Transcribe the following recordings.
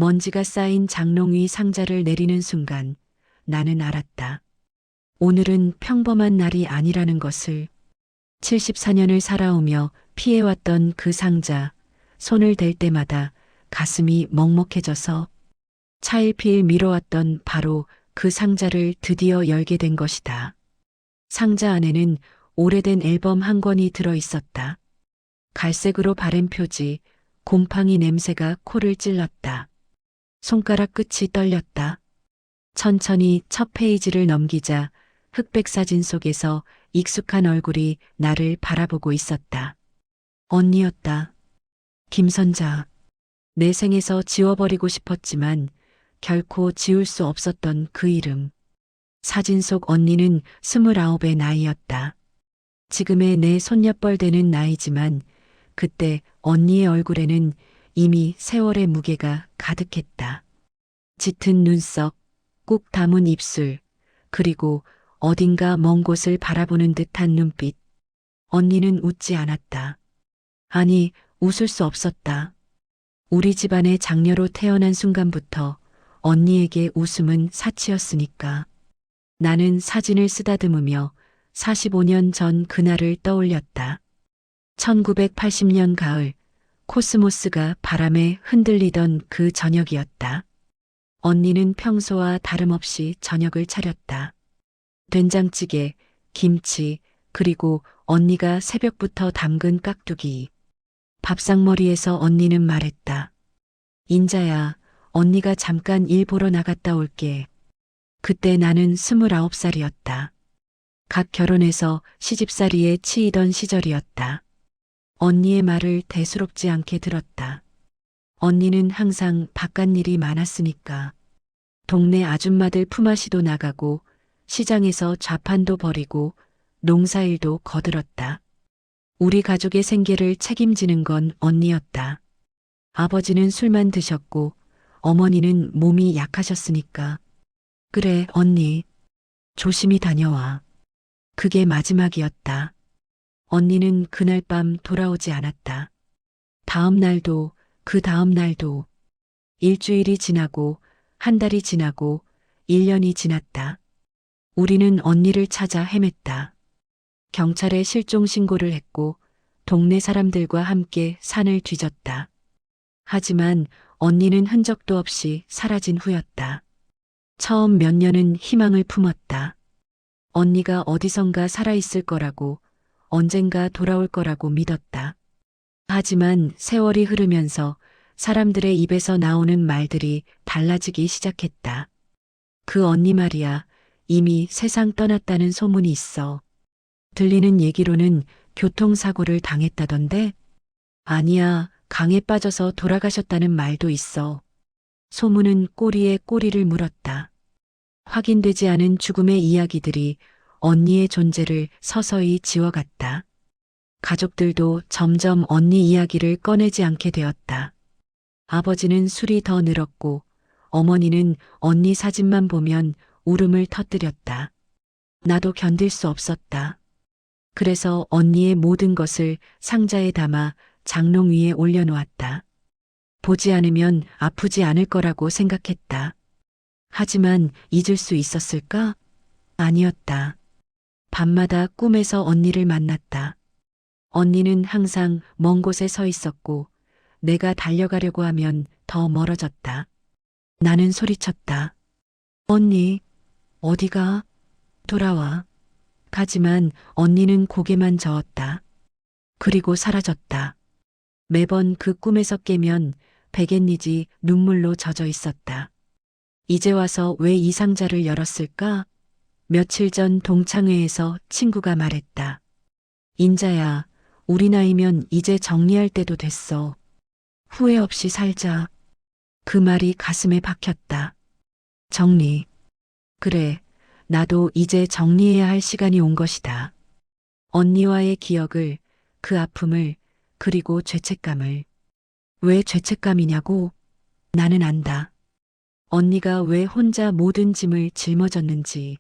먼지가 쌓인 장롱 위 상자를 내리는 순간 나는 알았다. 오늘은 평범한 날이 아니라는 것을. 74년을 살아오며 피해왔던 그 상자, 손을 댈 때마다 가슴이 먹먹해져서 차일피일 미뤄왔던 바로 그 상자를 드디어 열게 된 것이다. 상자 안에는 오래된 앨범 한 권이 들어 있었다. 갈색으로 바른 표지, 곰팡이 냄새가 코를 찔렀다. 손가락 끝이 떨렸다. 천천히 첫 페이지를 넘기자 흑백 사진 속에서 익숙한 얼굴이 나를 바라보고 있었다. 언니였다. 김선자. 내 생에서 지워버리고 싶었지만 결코 지울 수 없었던 그 이름. 사진 속 언니는 29의 나이였다. 지금의 내 손녀뻘 되는 나이지만 그때 언니의 얼굴에는 이미 세월의 무게가 가득했다. 짙은 눈썹, 꾹 담은 입술, 그리고 어딘가 먼 곳을 바라보는 듯한 눈빛. 언니는 웃지 않았다. 아니, 웃을 수 없었다. 우리 집안의 장녀로 태어난 순간부터 언니에게 웃음은 사치였으니까. 나는 사진을 쓰다듬으며 45년 전 그날을 떠올렸다. 1980년 가을, 코스모스가 바람에 흔들리던 그 저녁이었다. 언니는 평소와 다름없이 저녁을 차렸다. 된장찌개, 김치, 그리고 언니가 새벽부터 담근 깍두기. 밥상머리에서 언니는 말했다. 인자야, 언니가 잠깐 일 보러 나갔다 올게. 그때 나는 29살이었다. 갓 결혼해서 시집살이에 치이던 시절이었다. 언니의 말을 대수롭지 않게 들었다. 언니는 항상 바깥일이 많았으니까. 동네 아줌마들 품앗이도 나가고 시장에서 좌판도 벌이고 농사일도 거들었다. 우리 가족의 생계를 책임지는 건 언니였다. 아버지는 술만 드셨고 어머니는 몸이 약하셨으니까. 그래, 언니. 조심히 다녀와. 그게 마지막이었다. 언니는 그날 밤 돌아오지 않았다. 다음 날도, 그 다음 날도. 일주일이 지나고, 한 달이 지나고, 1년이 지났다. 우리는 언니를 찾아 헤맸다. 경찰에 실종 신고를 했고, 동네 사람들과 함께 산을 뒤졌다. 하지만 언니는 흔적도 없이 사라진 후였다. 처음 몇 년은 희망을 품었다. 언니가 어디선가 살아있을 거라고, 언젠가 돌아올 거라고 믿었다. 하지만 세월이 흐르면서 사람들의 입에서 나오는 말들이 달라지기 시작했다. 그 언니 말이야, 이미 세상 떠났다는 소문이 있어. 들리는 얘기로는 교통사고를 당했다던데? 아니야, 강에 빠져서 돌아가셨다는 말도 있어. 소문은 꼬리에 꼬리를 물었다. 확인되지 않은 죽음의 이야기들이 언니의 존재를 서서히 지워갔다. 가족들도 점점 언니 이야기를 꺼내지 않게 되었다. 아버지는 술이 더 늘었고 어머니는 언니 사진만 보면 울음을 터뜨렸다. 나도 견딜 수 없었다. 그래서 언니의 모든 것을 상자에 담아 장롱 위에 올려놓았다. 보지 않으면 아프지 않을 거라고 생각했다. 하지만 잊을 수 있었을까? 아니었다. 밤마다 꿈에서 언니를 만났다. 언니는 항상 먼 곳에 서 있었고 내가 달려가려고 하면 더 멀어졌다. 나는 소리쳤다. 언니, 어디가? 돌아와. 하지만 언니는 고개만 저었다. 그리고 사라졌다. 매번 그 꿈에서 깨면 베갯니지 눈물로 젖어 있었다. 이제 와서 왜 이 상자를 열었을까? 며칠 전 동창회에서 친구가 말했다. 인자야, 우리 나이면 이제 정리할 때도 됐어. 후회 없이 살자. 그 말이 가슴에 박혔다. 정리. 그래, 나도 이제 정리해야 할 시간이 온 것이다. 언니와의 기억을, 그 아픔을, 그리고 죄책감을. 왜 죄책감이냐고? 나는 안다. 언니가 왜 혼자 모든 짐을 짊어졌는지.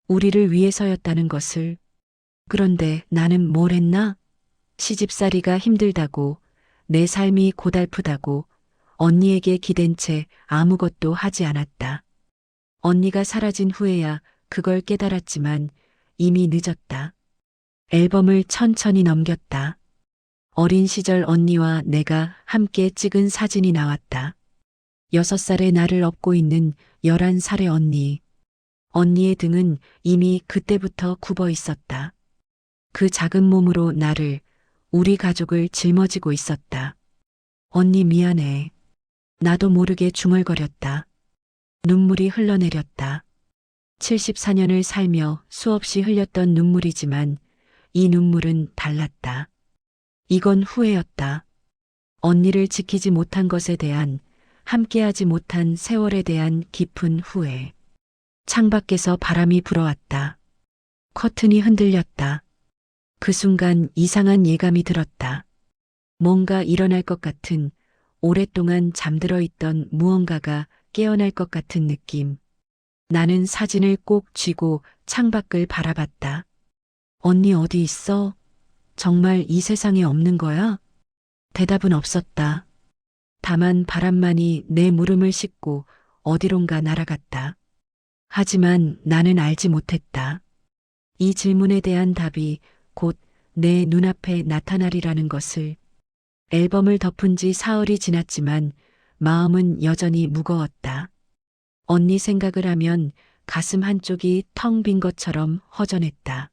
우리를 위해서였다는 것을. 그런데 나는 뭘 했나? 시집살이가 힘들다고, 내 삶이 고달프다고, 언니에게 기댄 채 아무것도 하지 않았다. 언니가 사라진 후에야 그걸 깨달았지만 이미 늦었다. 앨범을 천천히 넘겼다. 어린 시절 언니와 내가 함께 찍은 사진이 나왔다. 6살의 나를 업고 있는 11살의 언니. 언니의 등은 이미 그때부터 굽어 있었다. 그 작은 몸으로 나를, 우리 가족을 짊어지고 있었다. 언니 미안해. 나도 모르게 중얼거렸다. 눈물이 흘러내렸다. 74년을 살며 수없이 흘렸던 눈물이지만 이 눈물은 달랐다. 이건 후회였다. 언니를 지키지 못한 것에 대한, 함께하지 못한 세월에 대한 깊은 후회. 창밖에서 바람이 불어왔다. 커튼이 흔들렸다. 그 순간 이상한 예감이 들었다. 뭔가 일어날 것 같은, 오랫동안 잠들어 있던 무언가가 깨어날 것 같은 느낌. 나는 사진을 꼭 쥐고 창밖을 바라봤다. 언니 어디 있어? 정말 이 세상에 없는 거야? 대답은 없었다. 다만 바람만이 내 물음을 씻고 어디론가 날아갔다. 하지만 나는 알지 못했다. 이 질문에 대한 답이 곧 내 눈앞에 나타나리라는 것을. 앨범을 덮은 지 사흘이 지났지만 마음은 여전히 무거웠다. 언니 생각을 하면 가슴 한쪽이 텅 빈 것처럼 허전했다.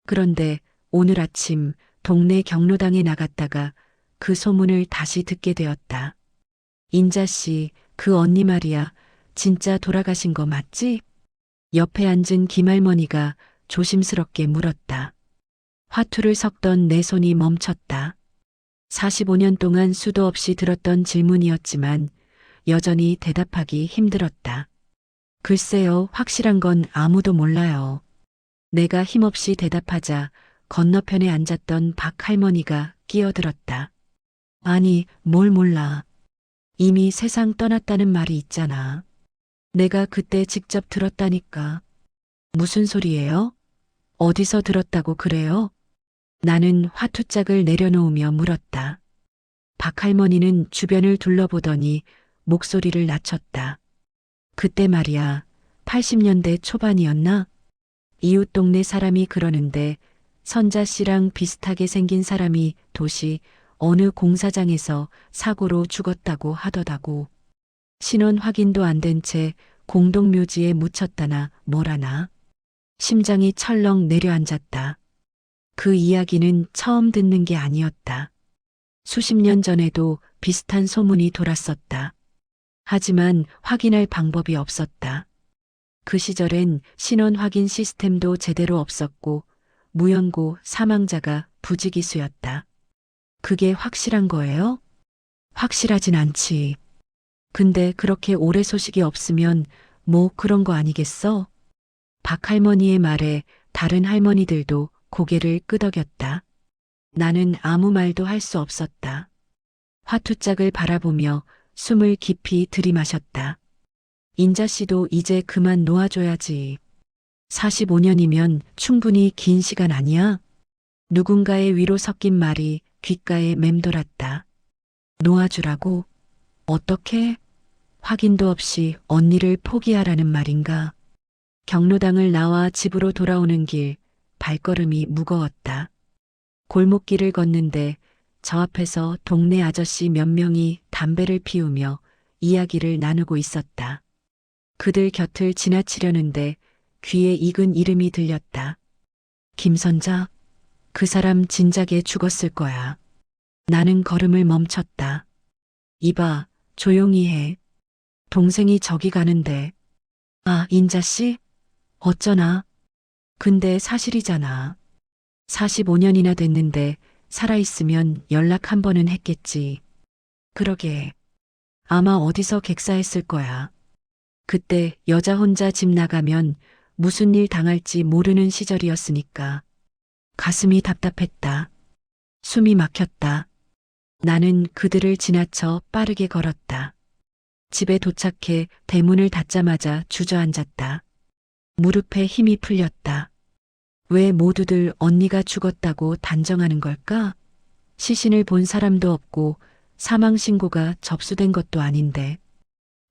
그런데 오늘 아침 동네 경로당에 나갔다가 그 소문을 다시 듣게 되었다. 인자 씨, 그 언니 말이야. 진짜 돌아가신 거 맞지? 옆에 앉은 김할머니가 조심스럽게 물었다. 화투를 섞던 내 손이 멈췄다. 45년 동안 수도 없이 들었던 질문이었지만 여전히 대답하기 힘들었다. 글쎄요, 확실한 건 아무도 몰라요. 내가 힘없이 대답하자 건너편에 앉았던 박 할머니가 끼어들었다. 아니, 뭘 몰라. 이미 세상 떠났다는 말이 있잖아. 내가 그때 직접 들었다니까. 무슨 소리예요? 어디서 들었다고 그래요? 나는 화투짝을 내려놓으며 물었다. 박 할머니는 주변을 둘러보더니 목소리를 낮췄다. 그때 말이야, 80년대 초반이었나? 이웃 동네 사람이 그러는데 선자 씨랑 비슷하게 생긴 사람이 도시 어느 공사장에서 사고로 죽었다고 하더라고. 신원 확인도 안 된 채 공동묘지에 묻혔다나 뭐라나. 심장이 철렁 내려앉았다. 그 이야기는 처음 듣는 게 아니었다. 수십 년 전에도 비슷한 소문이 돌았었다. 하지만 확인할 방법이 없었다. 그 시절엔 신원 확인 시스템도 제대로 없었고 무연고 사망자가 부지기수였다. 그게 확실한 거예요? 확실하진 않지. 근데 그렇게 오래 소식이 없으면 뭐 그런 거 아니겠어? 박 할머니의 말에 다른 할머니들도 고개를 끄덕였다. 나는 아무 말도 할 수 없었다. 화투짝을 바라보며 숨을 깊이 들이마셨다. 인자 씨도 이제 그만 놓아줘야지. 45년이면 충분히 긴 시간 아니야? 누군가의 위로 섞인 말이 귓가에 맴돌았다. 놓아주라고? 어떻게? 확인도 없이 언니를 포기하라는 말인가? 경로당을 나와 집으로 돌아오는 길, 발걸음이 무거웠다. 골목길을 걷는데 저 앞에서 동네 아저씨 몇 명이 담배를 피우며 이야기를 나누고 있었다. 그들 곁을 지나치려는데 귀에 익은 이름이 들렸다. 김선자, 그 사람 진작에 죽었을 거야. 나는 걸음을 멈췄다. 이봐, 조용히 해. 동생이 저기 가는데. 아, 인자씨? 어쩌나? 근데 사실이잖아. 45년이나 됐는데 살아있으면 연락 한 번은 했겠지. 그러게. 아마 어디서 객사했을 거야. 그때 여자 혼자 집 나가면 무슨 일 당할지 모르는 시절이었으니까. 가슴이 답답했다. 숨이 막혔다. 나는 그들을 지나쳐 빠르게 걸었다. 집에 도착해 대문을 닫자마자 주저앉았다. 무릎에 힘이 풀렸다. 왜 모두들 언니가 죽었다고 단정하는 걸까? 시신을 본 사람도 없고 사망 신고가 접수된 것도 아닌데.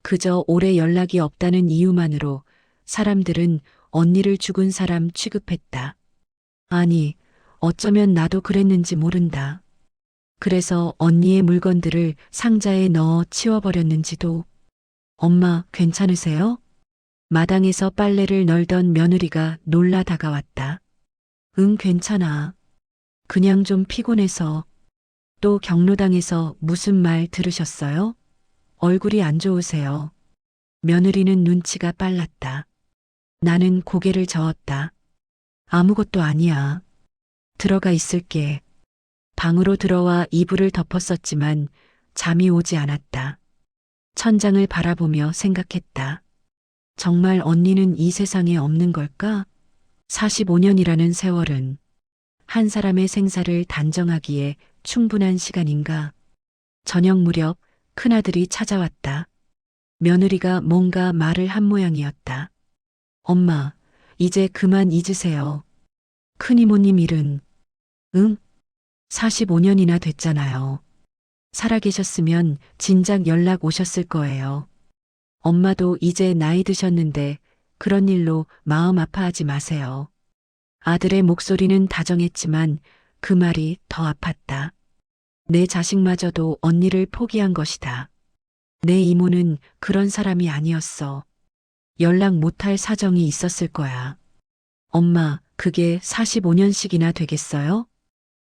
그저 오래 연락이 없다는 이유만으로 사람들은 언니를 죽은 사람 취급했다. 아니, 어쩌면 나도 그랬는지 모른다. 그래서 언니의 물건들을 상자에 넣어 치워버렸는지도. 엄마, 괜찮으세요? 마당에서 빨래를 널던 며느리가 놀라 다가왔다. 응, 괜찮아. 그냥 좀 피곤해서. 또 경로당에서 무슨 말 들으셨어요? 얼굴이 안 좋으세요. 며느리는 눈치가 빨랐다. 나는 고개를 저었다. 아무것도 아니야. 들어가 있을게. 방으로 들어와 이불을 덮었었지만 잠이 오지 않았다. 천장을 바라보며 생각했다. 정말 언니는 이 세상에 없는 걸까? 45년이라는 세월은 한 사람의 생사를 단정하기에 충분한 시간인가? 저녁 무렵 큰아들이 찾아왔다. 며느리가 뭔가 말을 한 모양이었다. 엄마, 이제 그만 잊으세요. 큰이모님 일은, 응? 45년이나 됐잖아요. 살아계셨으면 진작 연락 오셨을 거예요. 엄마도 이제 나이 드셨는데 그런 일로 마음 아파하지 마세요. 아들의 목소리는 다정했지만 그 말이 더 아팠다. 내 자식마저도 언니를 포기한 것이다. 내 이모는 그런 사람이 아니었어. 연락 못할 사정이 있었을 거야. 엄마, 그게 45년씩이나 되겠어요?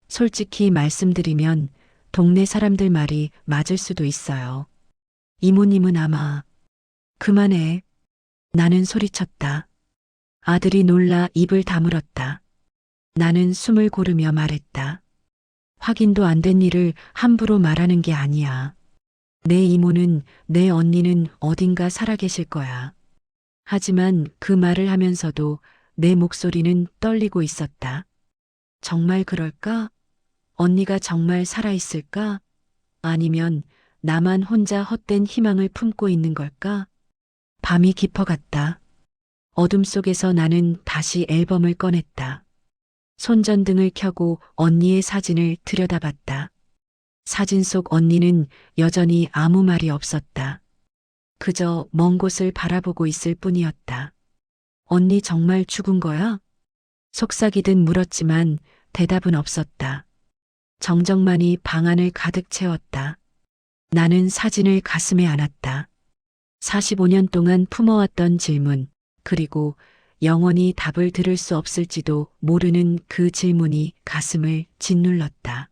솔직히 말씀드리면 동네 사람들 말이 맞을 수도 있어요. 이모님은 아마 그만해. 나는 소리쳤다. 아들이 놀라 입을 다물었다. 나는 숨을 고르며 말했다. 확인도 안 된 일을 함부로 말하는 게 아니야. 내 이모는, 내 언니는 어딘가 살아계실 거야. 하지만 그 말을 하면서도 내 목소리는 떨리고 있었다. 정말 그럴까? 언니가 정말 살아있을까? 아니면 나만 혼자 헛된 희망을 품고 있는 걸까? 밤이 깊어갔다. 어둠 속에서 나는 다시 앨범을 꺼냈다. 손전등을 켜고 언니의 사진을 들여다봤다. 사진 속 언니는 여전히 아무 말이 없었다. 그저 먼 곳을 바라보고 있을 뿐이었다. 언니 정말 죽은 거야? 속삭이듯 물었지만 대답은 없었다. 정적만이 방 안을 가득 채웠다. 나는 사진을 가슴에 안았다. 45년 동안 품어왔던 질문, 그리고 영원히 답을 들을 수 없을지도 모르는 그 질문이 가슴을 짓눌렀다.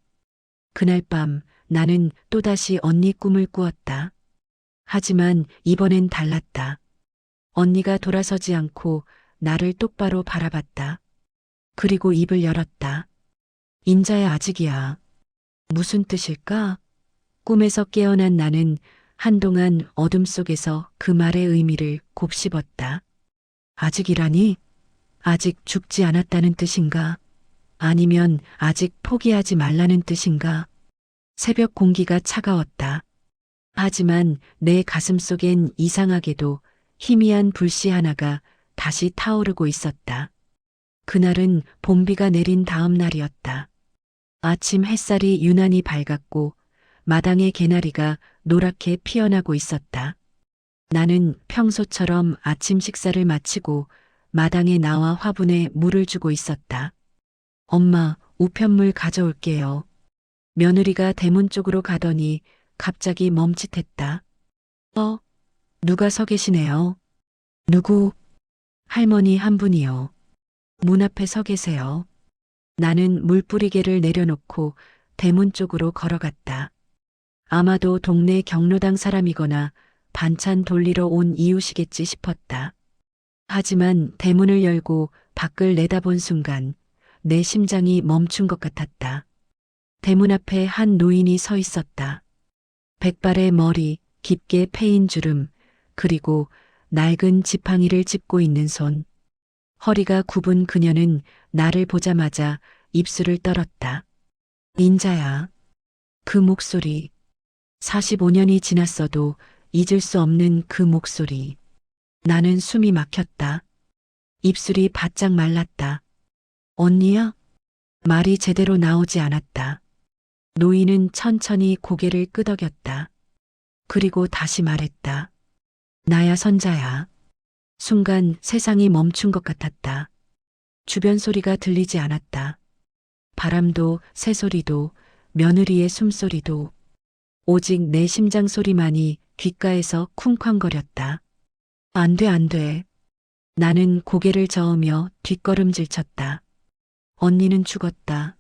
그날 밤 나는 또다시 언니 꿈을 꾸었다. 하지만 이번엔 달랐다. 언니가 돌아서지 않고 나를 똑바로 바라봤다. 그리고 입을 열었다. 인자야, 아직이야. 무슨 뜻일까? 꿈에서 깨어난 나는 한동안 어둠 속에서 그 말의 의미를 곱씹었다. 아직이라니? 아직 죽지 않았다는 뜻인가? 아니면 아직 포기하지 말라는 뜻인가? 새벽 공기가 차가웠다. 하지만 내 가슴 속엔 이상하게도 희미한 불씨 하나가 다시 타오르고 있었다. 그날은 봄비가 내린 다음 날이었다. 아침 햇살이 유난히 밝았고 마당의 개나리가 노랗게 피어나고 있었다. 나는 평소처럼 아침 식사를 마치고 마당에 나와 화분에 물을 주고 있었다. 엄마, 우편물 가져올게요. 며느리가 대문 쪽으로 가더니 갑자기 멈칫했다. 누가 서 계시네요. 누구? 할머니 한 분이요. 문 앞에 서 계세요. 나는 물뿌리개를 내려놓고 대문 쪽으로 걸어갔다. 아마도 동네 경로당 사람이거나 반찬 돌리러 온 이웃이겠지 싶었다. 하지만 대문을 열고 밖을 내다본 순간 내 심장이 멈춘 것 같았다. 대문 앞에 한 노인이 서 있었다. 백발의 머리, 깊게 패인 주름, 그리고 낡은 지팡이를 짚고 있는 손. 허리가 굽은 그녀는 나를 보자마자 입술을 떨었다. 인자야. 그 목소리. 45년이 지났어도 잊을 수 없는 그 목소리. 나는 숨이 막혔다. 입술이 바짝 말랐다. 언니야? 말이 제대로 나오지 않았다. 노인은 천천히 고개를 끄덕였다. 그리고 다시 말했다. 나야 선자야. 순간 세상이 멈춘 것 같았다. 주변 소리가 들리지 않았다. 바람도, 새소리도, 며느리의 숨소리도, 오직 내 심장 소리만이 귓가에서 쿵쾅거렸다. 안 돼, 안 돼. 나는 고개를 저으며 뒷걸음질 쳤다. 언니는 죽었다.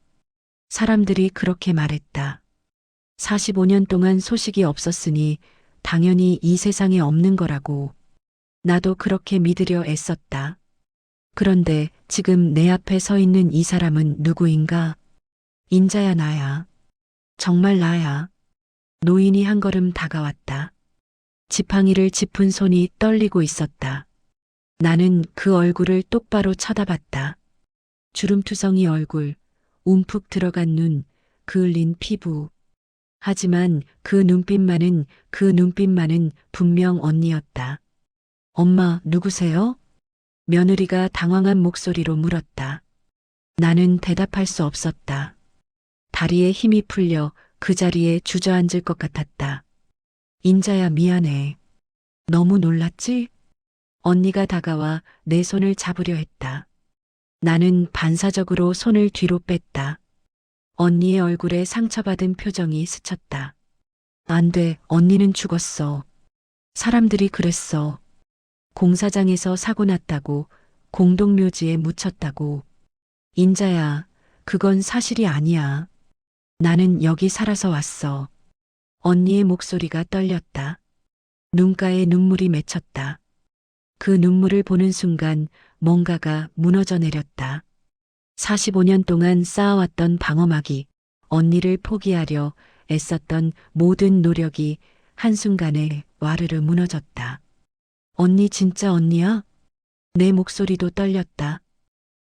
사람들이 그렇게 말했다. 45년 동안 소식이 없었으니 당연히 이 세상에 없는 거라고. 나도 그렇게 믿으려 애썼다. 그런데 지금 내 앞에 서 있는 이 사람은 누구인가? 인자야, 나야. 정말 나야. 노인이 한 걸음 다가왔다. 지팡이를 짚은 손이 떨리고 있었다. 나는 그 얼굴을 똑바로 쳐다봤다. 주름투성이 얼굴, 움푹 들어간 눈, 그을린 피부. 하지만 그 눈빛만은 분명 언니였다. 엄마, 누구세요? 며느리가 당황한 목소리로 물었다. 나는 대답할 수 없었다. 다리에 힘이 풀려 그 자리에 주저앉을 것 같았다. 인자야, 미안해. 너무 놀랐지? 언니가 다가와 내 손을 잡으려 했다. 나는 반사적으로 손을 뒤로 뺐다. 언니의 얼굴에 상처받은 표정이 스쳤다. 안 돼, 언니는 죽었어. 사람들이 그랬어. 공사장에서 사고 났다고, 공동묘지에 묻혔다고. 인자야, 그건 사실이 아니야. 나는 여기 살아서 왔어. 언니의 목소리가 떨렸다. 눈가에 눈물이 맺혔다. 그 눈물을 보는 순간 뭔가가 무너져 내렸다. 45년 동안 쌓아왔던 방어막이, 언니를 포기하려 애썼던 모든 노력이 한순간에 와르르 무너졌다. 언니 진짜 언니야? 내 목소리도 떨렸다.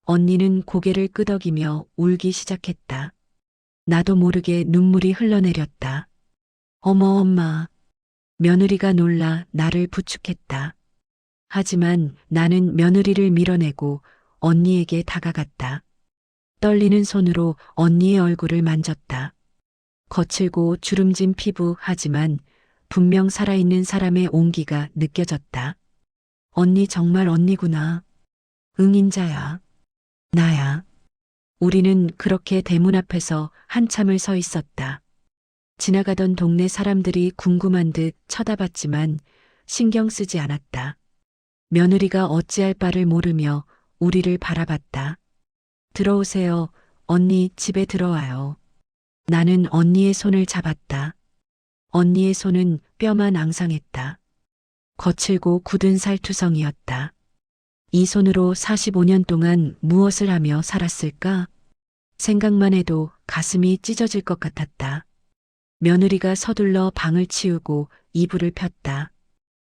언니는 고개를 끄덕이며 울기 시작했다. 나도 모르게 눈물이 흘러내렸다. 어머, 엄마. 며느리가 놀라 나를 부축했다. 하지만 나는 며느리를 밀어내고 언니에게 다가갔다. 떨리는 손으로 언니의 얼굴을 만졌다. 거칠고 주름진 피부, 하지만 분명 살아있는 사람의 온기가 느껴졌다. 언니 정말 언니구나. 응인자야. 나야. 우리는 그렇게 대문 앞에서 한참을 서 있었다. 지나가던 동네 사람들이 궁금한 듯 쳐다봤지만 신경 쓰지 않았다. 며느리가 어찌할 바를 모르며 우리를 바라봤다. 들어오세요. 언니, 집에 들어와요. 나는 언니의 손을 잡았다. 언니의 손은 뼈만 앙상했다. 거칠고 굳은 살투성이었다. 이 손으로 45년 동안 무엇을 하며 살았을까? 생각만 해도 가슴이 찢어질 것 같았다. 며느리가 서둘러 방을 치우고 이불을 폈다.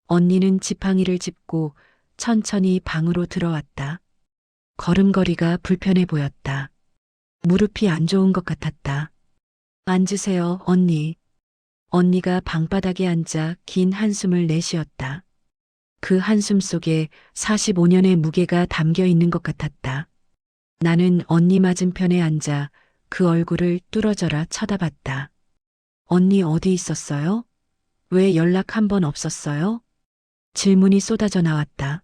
언니는 지팡이를 짚고 천천히 방으로 들어왔다. 걸음걸이가 불편해 보였다. 무릎이 안 좋은 것 같았다. 앉으세요, 언니. 언니가 방바닥에 앉아 긴 한숨을 내쉬었다. 그 한숨 속에 45년의 무게가 담겨 있는 것 같았다. 나는 언니 맞은편에 앉아 그 얼굴을 뚫어져라 쳐다봤다. 언니 어디 있었어요? 왜 연락 한 번 없었어요? 질문이 쏟아져 나왔다.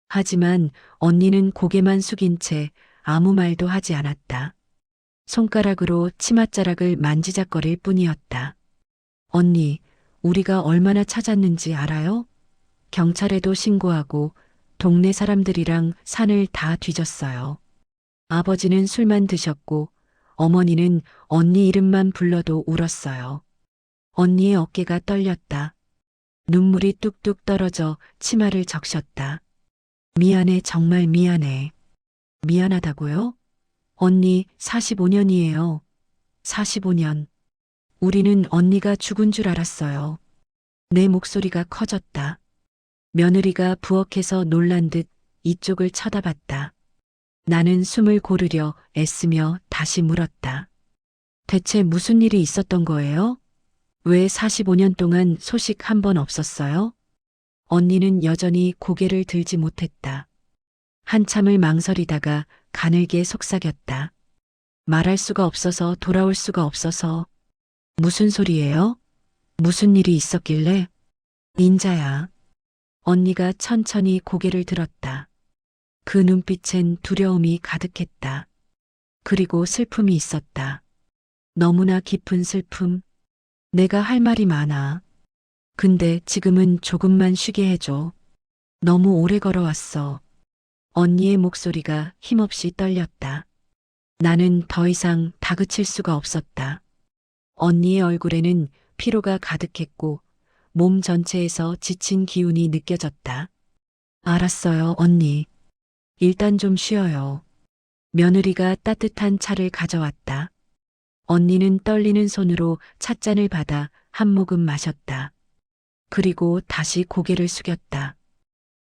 하지만 언니는 고개만 숙인 채 아무 말도 하지 않았다. 손가락으로 치맛자락을 만지작거릴 뿐이었다. 언니, 우리가 얼마나 찾았는지 알아요? 경찰에도 신고하고 동네 사람들이랑 산을 다 뒤졌어요. 아버지는 술만 드셨고 어머니는 언니 이름만 불러도 울었어요. 언니의 어깨가 떨렸다. 눈물이 뚝뚝 떨어져 치마를 적셨다. 미안해, 정말 미안해. 미안하다고요? 언니 45년이에요. 45년. 우리는 언니가 죽은 줄 알았어요. 내 목소리가 커졌다. 며느리가 부엌에서 놀란 듯 이쪽을 쳐다봤다. 나는 숨을 고르려 애쓰며 다시 물었다. 대체 무슨 일이 있었던 거예요? 왜 45년 동안 소식 한 번 없었어요? 언니는 여전히 고개를 들지 못했다. 한참을 망설이다가 가늘게 속삭였다. 말할 수가 없어서 돌아올 수가 없어서. 무슨 소리예요? 무슨 일이 있었길래? 인자야. 언니가 천천히 고개를 들었다. 그 눈빛엔 두려움이 가득했다. 그리고 슬픔이 있었다. 너무나 깊은 슬픔. 내가 할 말이 많아. 근데 지금은 조금만 쉬게 해줘. 너무 오래 걸어왔어. 언니의 목소리가 힘없이 떨렸다. 나는 더 이상 다그칠 수가 없었다. 언니의 얼굴에는 피로가 가득했고 몸 전체에서 지친 기운이 느껴졌다. 알았어요, 언니. 일단 좀 쉬어요. 며느리가 따뜻한 차를 가져왔다. 언니는 떨리는 손으로 찻잔을 받아 한 모금 마셨다. 그리고 다시 고개를 숙였다.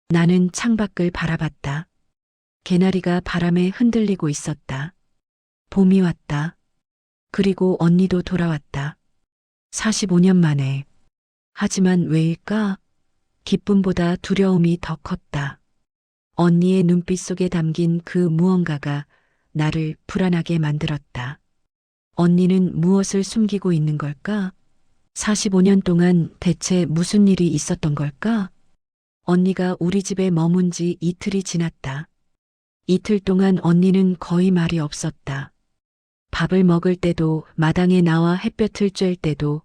나는 창밖을 바라봤다. 개나리가 바람에 흔들리고 있었다. 봄이 왔다. 그리고 언니도 돌아왔다. 45년 만에. 하지만 왜일까? 기쁨보다 두려움이 더 컸다. 언니의 눈빛 속에 담긴 그 무언가가 나를 불안하게 만들었다. 언니는 무엇을 숨기고 있는 걸까? 45년 동안 대체 무슨 일이 있었던 걸까? 언니가 우리 집에 머문 지 이틀이 지났다. 이틀 동안 언니는 거의 말이 없었다. 밥을 먹을 때도 마당에 나와 햇볕을 쬐을 때도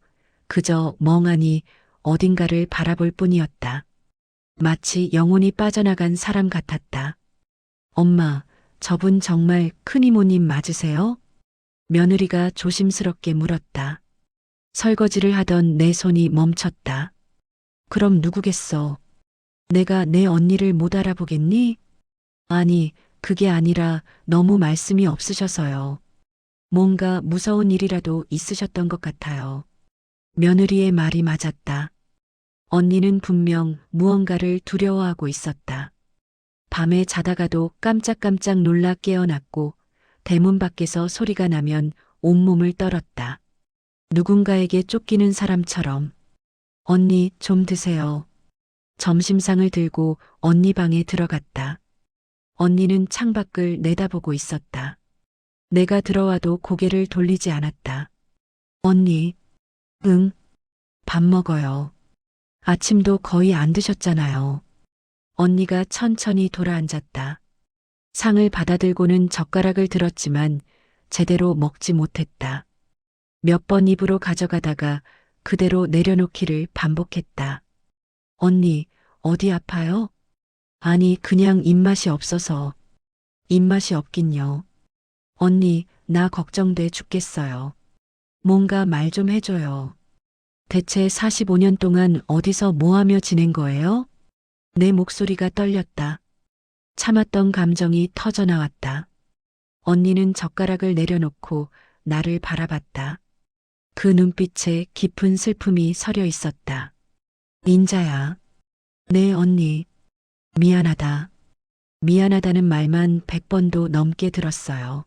그저 멍하니 어딘가를 바라볼 뿐이었다. 마치 영혼이 빠져나간 사람 같았다. 엄마, 저분 정말 큰 이모님 맞으세요? 며느리가 조심스럽게 물었다. 설거지를 하던 내 손이 멈췄다. 그럼 누구겠어? 내가 내 언니를 못 알아보겠니? 아니, 그게 아니라 너무 말씀이 없으셔서요. 뭔가 무서운 일이라도 있으셨던 것 같아요. 며느리의 말이 맞았다. 언니는 분명 무언가를 두려워하고 있었다. 밤에 자다가도 깜짝깜짝 놀라 깨어났고 대문 밖에서 소리가 나면 온몸을 떨었다. 누군가에게 쫓기는 사람처럼. 언니, 좀 드세요. 점심상을 들고 언니 방에 들어갔다. 언니는 창밖을 내다보고 있었다. 내가 들어와도 고개를 돌리지 않았다. 언니, 응, 밥 먹어요. 아침도 거의 안 드셨잖아요. 언니가 천천히 돌아앉았다. 상을 받아들고는 젓가락을 들었지만 제대로 먹지 못했다. 몇 번 입으로 가져가다가 그대로 내려놓기를 반복했다. 언니, 어디 아파요? 아니, 그냥 입맛이 없어서. 입맛이 없긴요. 언니, 나 걱정돼 죽겠어요. 뭔가 말 좀 해줘요. 대체 45년 동안 어디서 뭐하며 지낸 거예요? 내 목소리가 떨렸다. 참았던 감정이 터져나왔다. 언니는 젓가락을 내려놓고 나를 바라봤다. 그 눈빛에 깊은 슬픔이 서려 있었다. 인자야. 네, 언니. 미안하다. 미안하다는 말만 100번도 넘게 들었어요.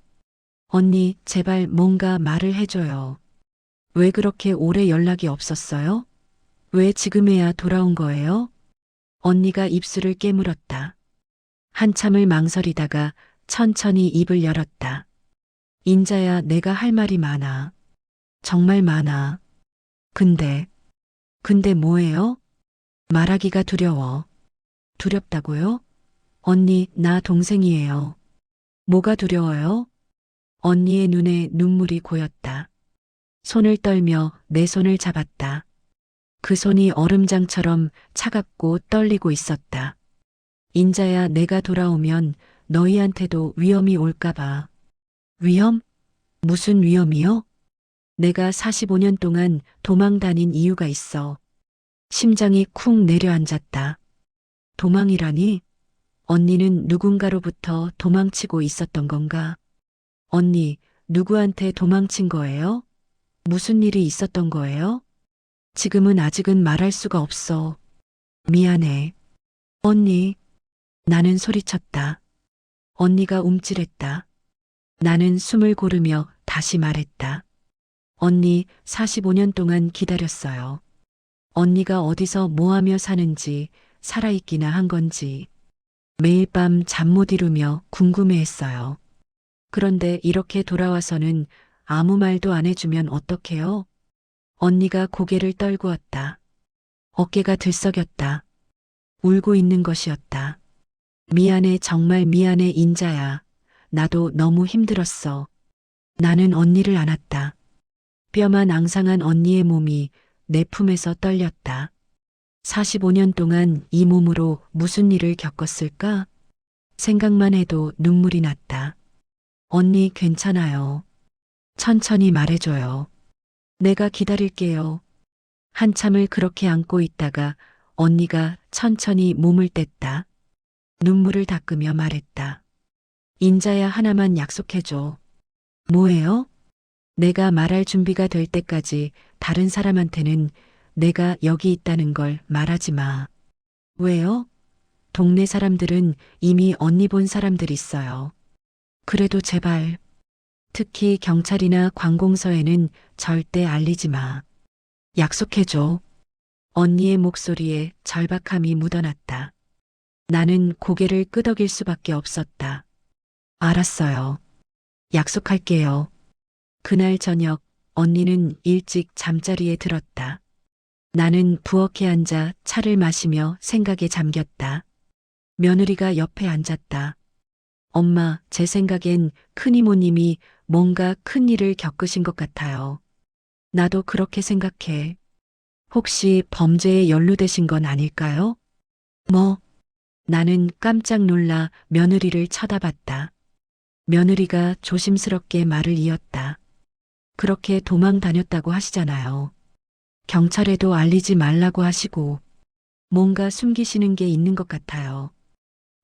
언니, 제발 뭔가 말을 해줘요. 왜 그렇게 오래 연락이 없었어요? 왜 지금에야 돌아온 거예요? 언니가 입술을 깨물었다. 한참을 망설이다가 천천히 입을 열었다. 인자야, 내가 할 말이 많아. 정말 많아. 근데 뭐예요? 말하기가 두려워. 두렵다고요? 언니, 나 동생이에요. 뭐가 두려워요? 언니의 눈에 눈물이 고였다. 손을 떨며 내 손을 잡았다. 그 손이 얼음장처럼 차갑고 떨리고 있었다. 인자야, 내가 돌아오면 너희한테도 위험이 올까봐. 위험? 무슨 위험이요? 내가 45년 동안 도망 다닌 이유가 있어. 심장이 쿵 내려앉았다. 도망이라니? 언니는 누군가로부터 도망치고 있었던 건가? 언니, 누구한테 도망친 거예요? 무슨 일이 있었던 거예요? 지금은 아직은 말할 수가 없어. 미안해. 언니. 나는 소리쳤다. 언니가 움찔했다. 나는 숨을 고르며 다시 말했다. 언니, 45년 동안 기다렸어요. 언니가 어디서 뭐하며 사는지, 살아있기나 한 건지. 매일 밤 잠 못 이루며 궁금해했어요. 그런데 이렇게 돌아와서는 아무 말도 안 해주면 어떡해요? 언니가 고개를 떨구었다. 어깨가 들썩였다. 울고 있는 것이었다. 미안해, 정말 미안해, 인자야. 나도 너무 힘들었어. 나는 언니를 안았다. 뼈만 앙상한 언니의 몸이 내 품에서 떨렸다. 45년 동안 이 몸으로 무슨 일을 겪었을까? 생각만 해도 눈물이 났다. 언니 괜찮아요. 천천히 말해줘요. 내가 기다릴게요. 한참을 그렇게 안고 있다가 언니가 천천히 몸을 뗐다. 눈물을 닦으며 말했다. 인자야, 하나만 약속해줘. 뭐예요? 내가 말할 준비가 될 때까지 다른 사람한테는 내가 여기 있다는 걸 말하지 마. 왜요? 동네 사람들은 이미 언니 본 사람들 있어요. 그래도 제발. 특히 경찰이나 관공서에는 절대 알리지 마. 약속해줘. 언니의 목소리에 절박함이 묻어났다. 나는 고개를 끄덕일 수밖에 없었다. 알았어요. 약속할게요. 그날 저녁 언니는 일찍 잠자리에 들었다. 나는 부엌에 앉아 차를 마시며 생각에 잠겼다. 며느리가 옆에 앉았다. 엄마, 제 생각엔 큰 이모님이 뭔가 큰 일을 겪으신 것 같아요. 나도 그렇게 생각해. 혹시 범죄에 연루되신 건 아닐까요? 뭐? 나는 깜짝 놀라 며느리를 쳐다봤다. 며느리가 조심스럽게 말을 이었다. 그렇게 도망 다녔다고 하시잖아요. 경찰에도 알리지 말라고 하시고 뭔가 숨기시는 게 있는 것 같아요.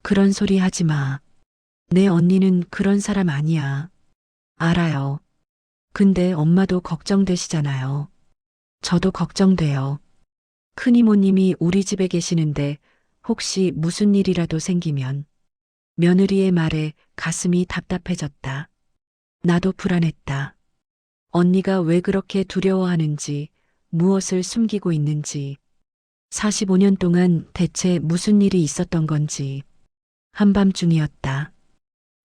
그런 소리 하지 마. 내 언니는 그런 사람 아니야. 알아요. 근데 엄마도 걱정되시잖아요. 저도 걱정돼요. 큰 이모님이 우리 집에 계시는데 혹시 무슨 일이라도 생기면. 며느리의 말에 가슴이 답답해졌다. 나도 불안했다. 언니가 왜 그렇게 두려워하는지, 무엇을 숨기고 있는지, 45년 동안 대체 무슨 일이 있었던 건지. 한밤중이었다.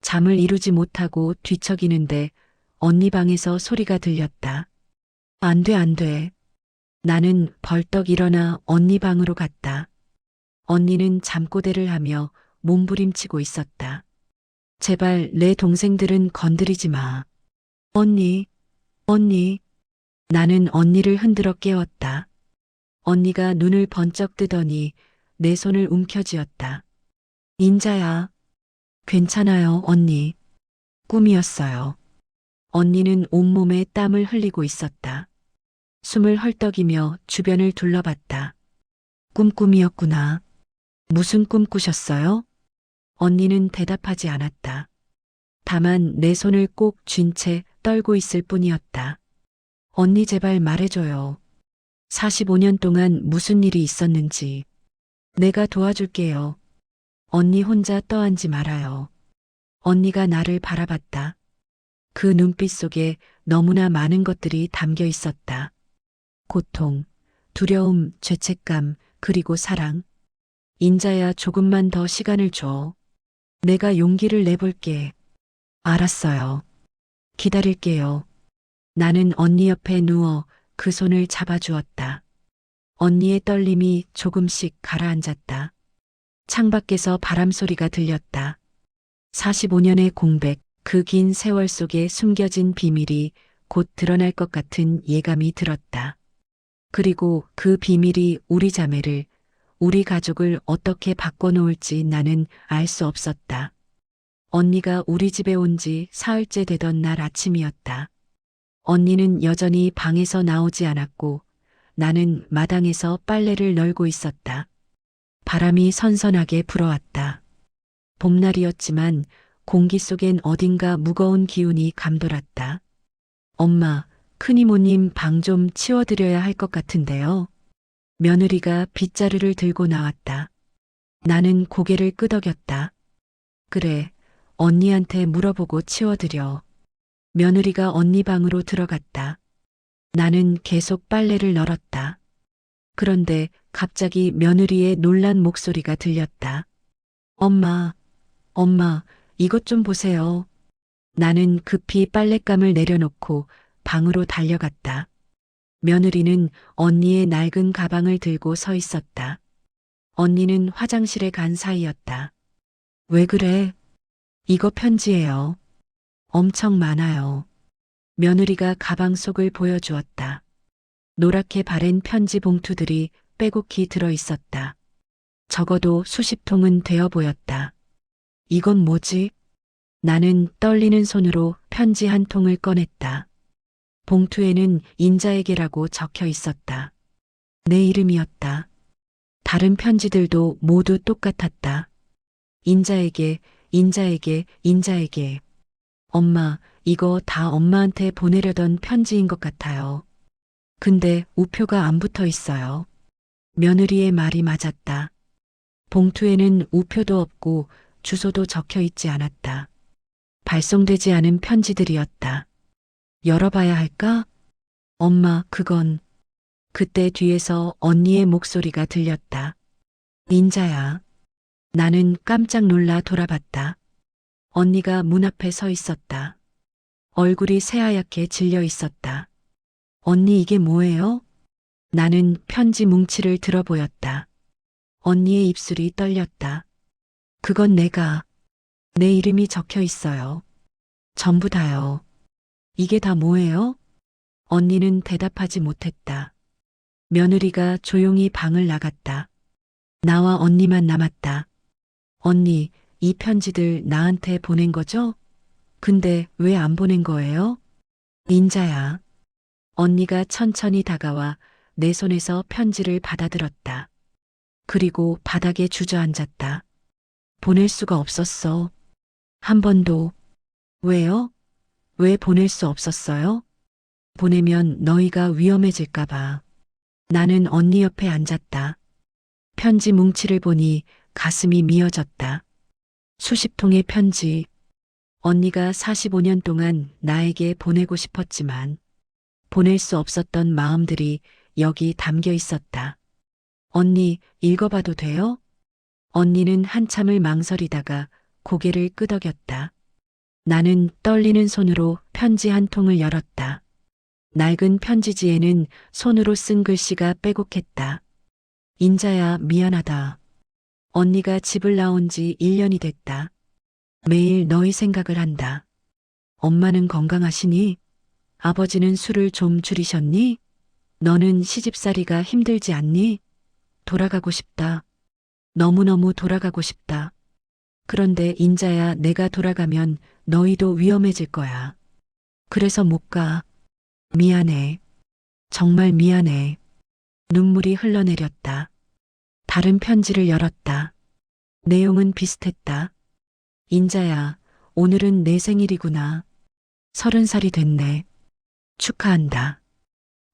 잠을 이루지 못하고 뒤척이는데 언니 방에서 소리가 들렸다. 안 돼, 안 돼. 나는 벌떡 일어나 언니 방으로 갔다. 언니는 잠꼬대를 하며 몸부림치고 있었다. 제발 내 동생들은 건드리지 마. 언니, 언니. 나는 언니를 흔들어 깨웠다. 언니가 눈을 번쩍 뜨더니 내 손을 움켜쥐었다. 인자야. 괜찮아요, 언니. 꿈이었어요. 언니는 온몸에 땀을 흘리고 있었다. 숨을 헐떡이며 주변을 둘러봤다. 꿈이었구나. 무슨 꿈 꾸셨어요? 언니는 대답하지 않았다. 다만 내 손을 꼭 쥔 채 떨고 있을 뿐이었다. 언니 제발 말해줘요. 45년 동안 무슨 일이 있었는지. 내가 도와줄게요. 언니 혼자 떠안지 말아요. 언니가 나를 바라봤다. 그 눈빛 속에 너무나 많은 것들이 담겨 있었다. 고통, 두려움, 죄책감, 그리고 사랑. 인자야, 조금만 더 시간을 줘. 내가 용기를 내볼게. 알았어요. 기다릴게요. 나는 언니 옆에 누워 그 손을 잡아주었다. 언니의 떨림이 조금씩 가라앉았다. 창밖에서 바람 소리가 들렸다. 45년의 공백, 그 긴 세월 속에 숨겨진 비밀이 곧 드러날 것 같은 예감이 들었다. 그리고 그 비밀이 우리 자매를, 우리 가족을 어떻게 바꿔놓을지 나는 알 수 없었다. 언니가 우리 집에 온 지 사흘째 되던 날 아침이었다. 언니는 여전히 방에서 나오지 않았고 나는 마당에서 빨래를 널고 있었다. 바람이 선선하게 불어왔다. 봄날이었지만 공기 속엔 어딘가 무거운 기운이 감돌았다. 엄마, 큰이모님 방 좀 치워드려야 할 것 같은데요. 며느리가 빗자루를 들고 나왔다. 나는 고개를 끄덕였다. 그래, 언니한테 물어보고 치워드려. 며느리가 언니 방으로 들어갔다. 나는 계속 빨래를 널었다. 그런데 갑자기 며느리의 놀란 목소리가 들렸다. 엄마, 엄마, 이것 좀 보세요. 나는 급히 빨랫감을 내려놓고 방으로 달려갔다. 며느리는 언니의 낡은 가방을 들고 서 있었다. 언니는 화장실에 간 사이였다. 왜 그래? 이거 편지예요. 엄청 많아요. 며느리가 가방 속을 보여주었다. 노랗게 바랜 편지 봉투들이 빼곡히 들어 있었다. 적어도 수십 통은 되어 보였다. 이건 뭐지? 나는 떨리는 손으로 편지 한 통을 꺼냈다. 봉투에는 인자에게라고 적혀 있었다. 내 이름이었다. 다른 편지들도 모두 똑같았다. 인자에게, 인자에게, 인자에게. 엄마, 이거 다 엄마한테 보내려던 편지인 것 같아요. 근데 우표가 안 붙어 있어요. 며느리의 말이 맞았다. 봉투에는 우표도 없고 주소도 적혀 있지 않았다. 발송되지 않은 편지들이었다. 열어봐야 할까? 엄마, 그건. 그때 뒤에서 언니의 목소리가 들렸다. 인자야. 나는 깜짝 놀라 돌아봤다. 언니가 문 앞에 서 있었다. 얼굴이 새하얗게 질려 있었다. 언니 이게 뭐예요? 나는 편지 뭉치를 들어보였다. 언니의 입술이 떨렸다. 그건 내 이름이 적혀 있어요. 전부 다요. 이게 다 뭐예요? 언니는 대답하지 못했다. 며느리가 조용히 방을 나갔다. 나와 언니만 남았다. 언니, 이 편지들 나한테 보낸 거죠? 근데 왜 안 보낸 거예요? 인자야. 언니가 천천히 다가와 내 손에서 편지를 받아들었다. 그리고 바닥에 주저앉았다. 보낼 수가 없었어. 한 번도. 왜요? 왜 보낼 수 없었어요? 보내면 너희가 위험해질까봐. 나는 언니 옆에 앉았다. 편지 뭉치를 보니 가슴이 미어졌다. 수십 통의 편지. 언니가 45년 동안 나에게 보내고 싶었지만 보낼 수 없었던 마음들이 여기 담겨 있었다. 언니, 읽어봐도 돼요? 언니는 한참을 망설이다가 고개를 끄덕였다. 나는 떨리는 손으로 편지 한 통을 열었다. 낡은 편지지에는 손으로 쓴 글씨가 빼곡했다. 인자야, 미안하다. 언니가 집을 나온 지 1년이 됐다. 매일 너희 생각을 한다. 엄마는 건강하시니? 아버지는 술을 좀 줄이셨니? 너는 시집살이가 힘들지 않니? 돌아가고 싶다. 너무너무 돌아가고 싶다. 그런데 인자야, 내가 돌아가면 너희도 위험해질 거야. 그래서 못 가. 미안해. 정말 미안해. 눈물이 흘러내렸다. 다른 편지를 열었다. 내용은 비슷했다. 인자야, 오늘은 내 생일이구나. 30살이 됐네. 축하한다.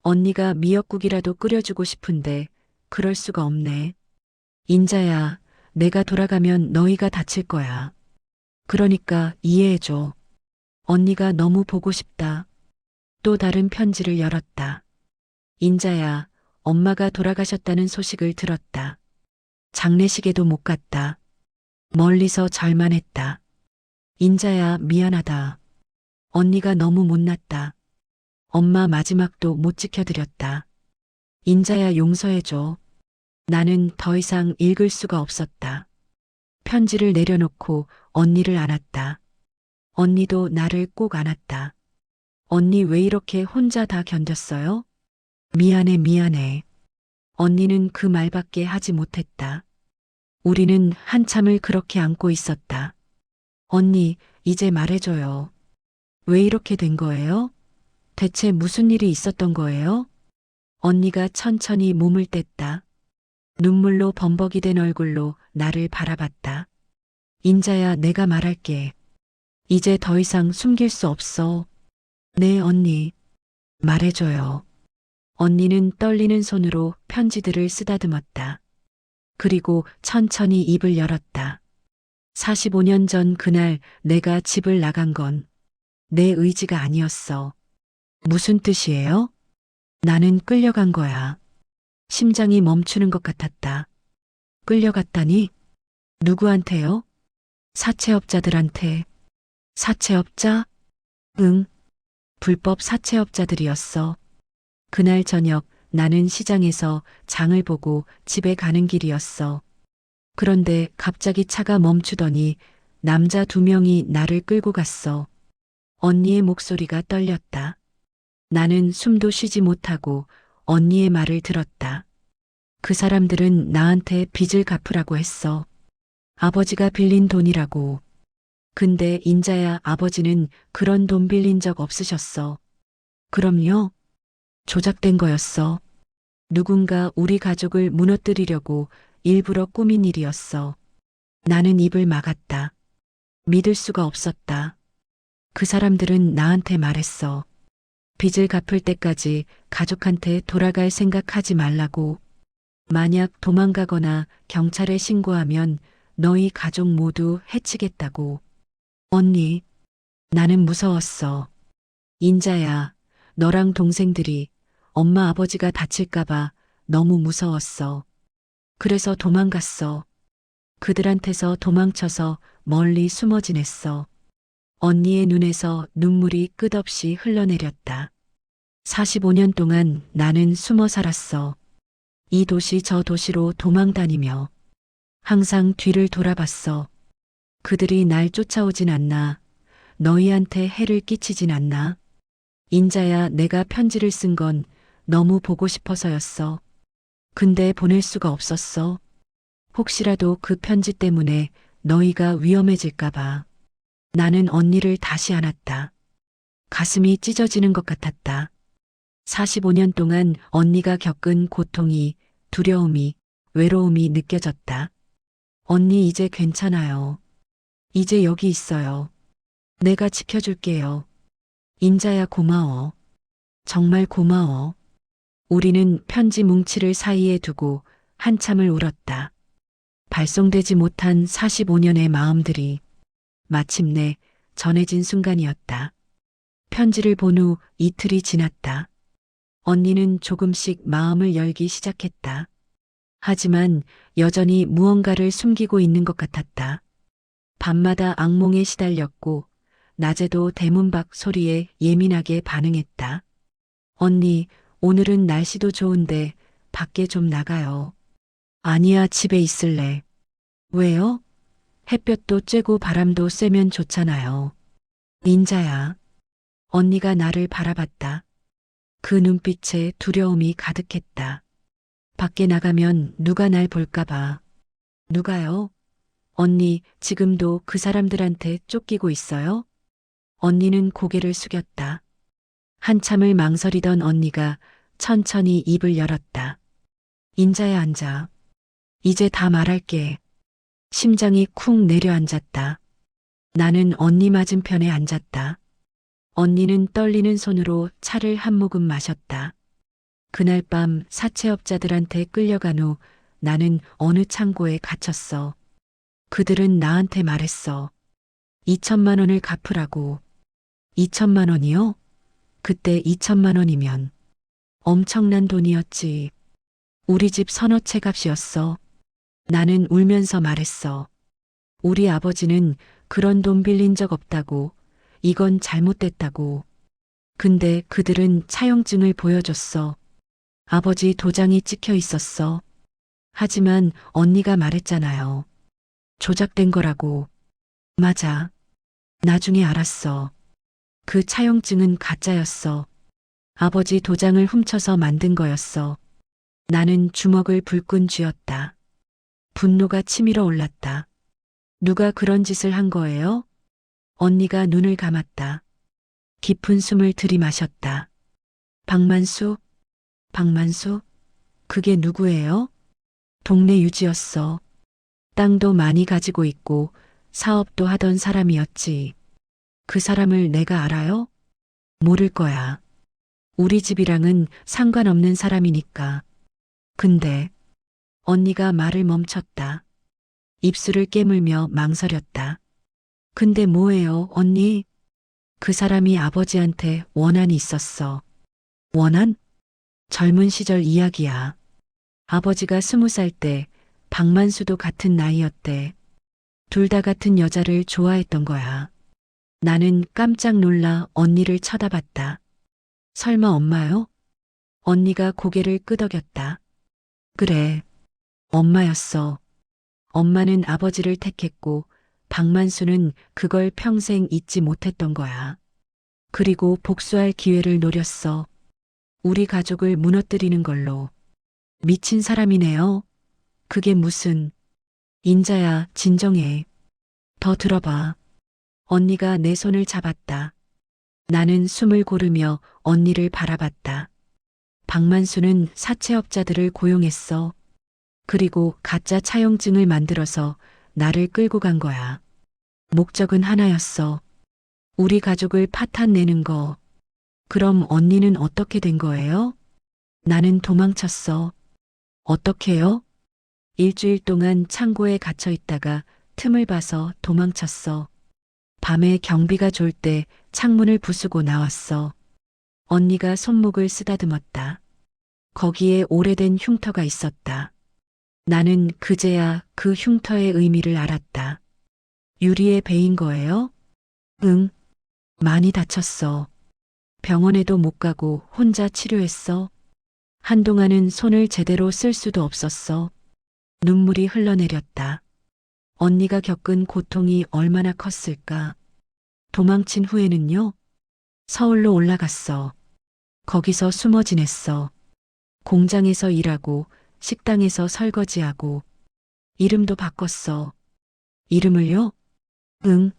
언니가 미역국이라도 끓여주고 싶은데 그럴 수가 없네. 인자야, 내가 돌아가면 너희가 다칠 거야. 그러니까 이해해줘. 언니가 너무 보고 싶다. 또 다른 편지를 열었다. 인자야, 엄마가 돌아가셨다는 소식을 들었다. 장례식에도 못 갔다. 멀리서 절만 했다. 인자야, 미안하다. 언니가 너무 못났다. 엄마 마지막도 못 지켜드렸다. 인자야, 용서해줘. 나는 더 이상 읽을 수가 없었다. 편지를 내려놓고 언니를 안았다. 언니도 나를 꼭 안았다. 언니 왜 이렇게 혼자 다 견뎠어요? 미안해, 미안해. 언니는 그 말밖에 하지 못했다. 우리는 한참을 그렇게 안고 있었다. 언니, 이제 말해줘요. 왜 이렇게 된 거예요? 대체 무슨 일이 있었던 거예요? 언니가 천천히 몸을 뗐다. 눈물로 범벅이 된 얼굴로 나를 바라봤다. 인자야, 내가 말할게. 이제 더 이상 숨길 수 없어. 네, 언니. 말해줘요. 언니는 떨리는 손으로 편지들을 쓰다듬었다. 그리고 천천히 입을 열었다. 45년 전 그날 내가 집을 나간 건 내 의지가 아니었어. 무슨 뜻이에요? 나는 끌려간 거야. 심장이 멈추는 것 같았다. 끌려갔다니? 누구한테요? 사채업자들한테. 사채업자? 응, 불법 사채업자들이었어. 그날 저녁 나는 시장에서 장을 보고 집에 가는 길이었어. 그런데 갑자기 차가 멈추더니 남자 두 명이 나를 끌고 갔어. 언니의 목소리가 떨렸다. 나는 숨도 쉬지 못하고 언니의 말을 들었다. 그 사람들은 나한테 빚을 갚으라고 했어. 아버지가 빌린 돈이라고. 근데 인자야 아버지는 그런 돈 빌린 적 없으셨어. 그럼요. 조작된 거였어. 누군가 우리 가족을 무너뜨리려고 일부러 꾸민 일이었어. 나는 입을 막았다. 믿을 수가 없었다. 그 사람들은 나한테 말했어. 빚을 갚을 때까지 가족한테 돌아갈 생각하지 말라고. 만약 도망가거나 경찰에 신고하면 너희 가족 모두 해치겠다고. 언니, 나는 무서웠어. 인자야, 너랑 동생들이 엄마 아버지가 다칠까봐 너무 무서웠어. 그래서 도망갔어. 그들한테서 도망쳐서 멀리 숨어 지냈어. 언니의 눈에서 눈물이 끝없이 흘러내렸다. 45년 동안 나는 숨어 살았어. 이 도시 저 도시로 도망 다니며 항상 뒤를 돌아봤어. 그들이 날 쫓아오진 않나. 너희한테 해를 끼치진 않나. 인자야, 내가 편지를 쓴 건 너무 보고 싶어서였어. 근데 보낼 수가 없었어. 혹시라도 그 편지 때문에 너희가 위험해질까봐. 나는 언니를 다시 안았다. 가슴이 찢어지는 것 같았다. 45년 동안 언니가 겪은 고통이, 두려움이, 외로움이 느껴졌다. 언니 이제 괜찮아요. 이제 여기 있어요. 내가 지켜줄게요. 인자야 고마워. 정말 고마워. 우리는 편지 뭉치를 사이에 두고 한참을 울었다. 발송되지 못한 45년의 마음들이 마침내 전해진 순간이었다. 편지를 본 후 이틀이 지났다. 언니는 조금씩 마음을 열기 시작했다. 하지만 여전히 무언가를 숨기고 있는 것 같았다. 밤마다 악몽에 시달렸고 낮에도 대문 밖 소리에 예민하게 반응했다. 언니, 오늘은 날씨도 좋은데 밖에 좀 나가요. 아니야, 집에 있을래. 왜요? 햇볕도 쬐고 바람도 쐬면 좋잖아요. 인자야. 언니가 나를 바라봤다. 그 눈빛에 두려움이 가득했다. 밖에 나가면 누가 날 볼까봐. 누가요? 언니, 지금도 그 사람들한테 쫓기고 있어요? 언니는 고개를 숙였다. 한참을 망설이던 언니가 천천히 입을 열었다. 인자야, 앉아. 이제 다 말할게. 심장이 쿵 내려앉았다. 나는 언니 맞은편에 앉았다. 언니는 떨리는 손으로 차를 한 모금 마셨다. 그날 밤 사채업자들한테 끌려간 후 나는 어느 창고에 갇혔어. 그들은 나한테 말했어. 2천만 원을 갚으라고. 2천만 원이요? 그때 2천만 원이면 엄청난 돈이었지. 우리 집 서너 채 값이었어. 나는 울면서 말했어. 우리 아버지는 그런 돈 빌린 적 없다고. 이건 잘못됐다고. 근데 그들은 차용증을 보여줬어. 아버지 도장이 찍혀 있었어. 하지만 언니가 말했잖아요. 조작된 거라고. 맞아. 나중에 알았어. 그 차용증은 가짜였어. 아버지 도장을 훔쳐서 만든 거였어. 나는 주먹을 불끈 쥐었다. 분노가 치밀어 올랐다. 누가 그런 짓을 한 거예요? 언니가 눈을 감았다. 깊은 숨을 들이마셨다. 박만수? 박만수? 그게 누구예요? 동네 유지였어. 땅도 많이 가지고 있고 사업도 하던 사람이었지. 그 사람을 내가 알아요? 모를 거야. 우리 집이랑은 상관없는 사람이니까. 근데 언니가 말을 멈췄다. 입술을 깨물며 망설였다. 근데 뭐예요, 언니? 그 사람이 아버지한테 원한이 있었어. 원한? 젊은 시절 이야기야. 아버지가 20살 때 박만수도 같은 나이였대. 둘 다 같은 여자를 좋아했던 거야. 나는 깜짝 놀라 언니를 쳐다봤다. 설마 엄마요? 언니가 고개를 끄덕였다. 그래, 엄마였어. 엄마는 아버지를 택했고 박만수는 그걸 평생 잊지 못했던 거야. 그리고 복수할 기회를 노렸어. 우리 가족을 무너뜨리는 걸로. 미친 사람이네요. 그게 무슨. 인자야, 진정해. 더 들어봐. 언니가 내 손을 잡았다. 나는 숨을 고르며 언니를 바라봤다. 박만수는 사채업자들을 고용했어. 그리고 가짜 차용증을 만들어서 나를 끌고 간 거야. 목적은 하나였어. 우리 가족을 파탄내는 거. 그럼 언니는 어떻게 된 거예요? 나는 도망쳤어. 어떻게요? 일주일 동안 창고에 갇혀 있다가 틈을 봐서 도망쳤어. 밤에 경비가 졸 때 창문을 부수고 나왔어. 언니가 손목을 쓰다듬었다. 거기에 오래된 흉터가 있었다. 나는 그제야 그 흉터의 의미를 알았다. 유리에 베인 거예요? 응, 많이 다쳤어. 병원에도 못 가고 혼자 치료했어. 한동안은 손을 제대로 쓸 수도 없었어. 눈물이 흘러내렸다. 언니가 겪은 고통이 얼마나 컸을까. 도망친 후에는요? 서울로 올라갔어. 거기서 숨어 지냈어. 공장에서 일하고 식당에서 설거지하고 이름도 바꿨어. 이름을요? 응.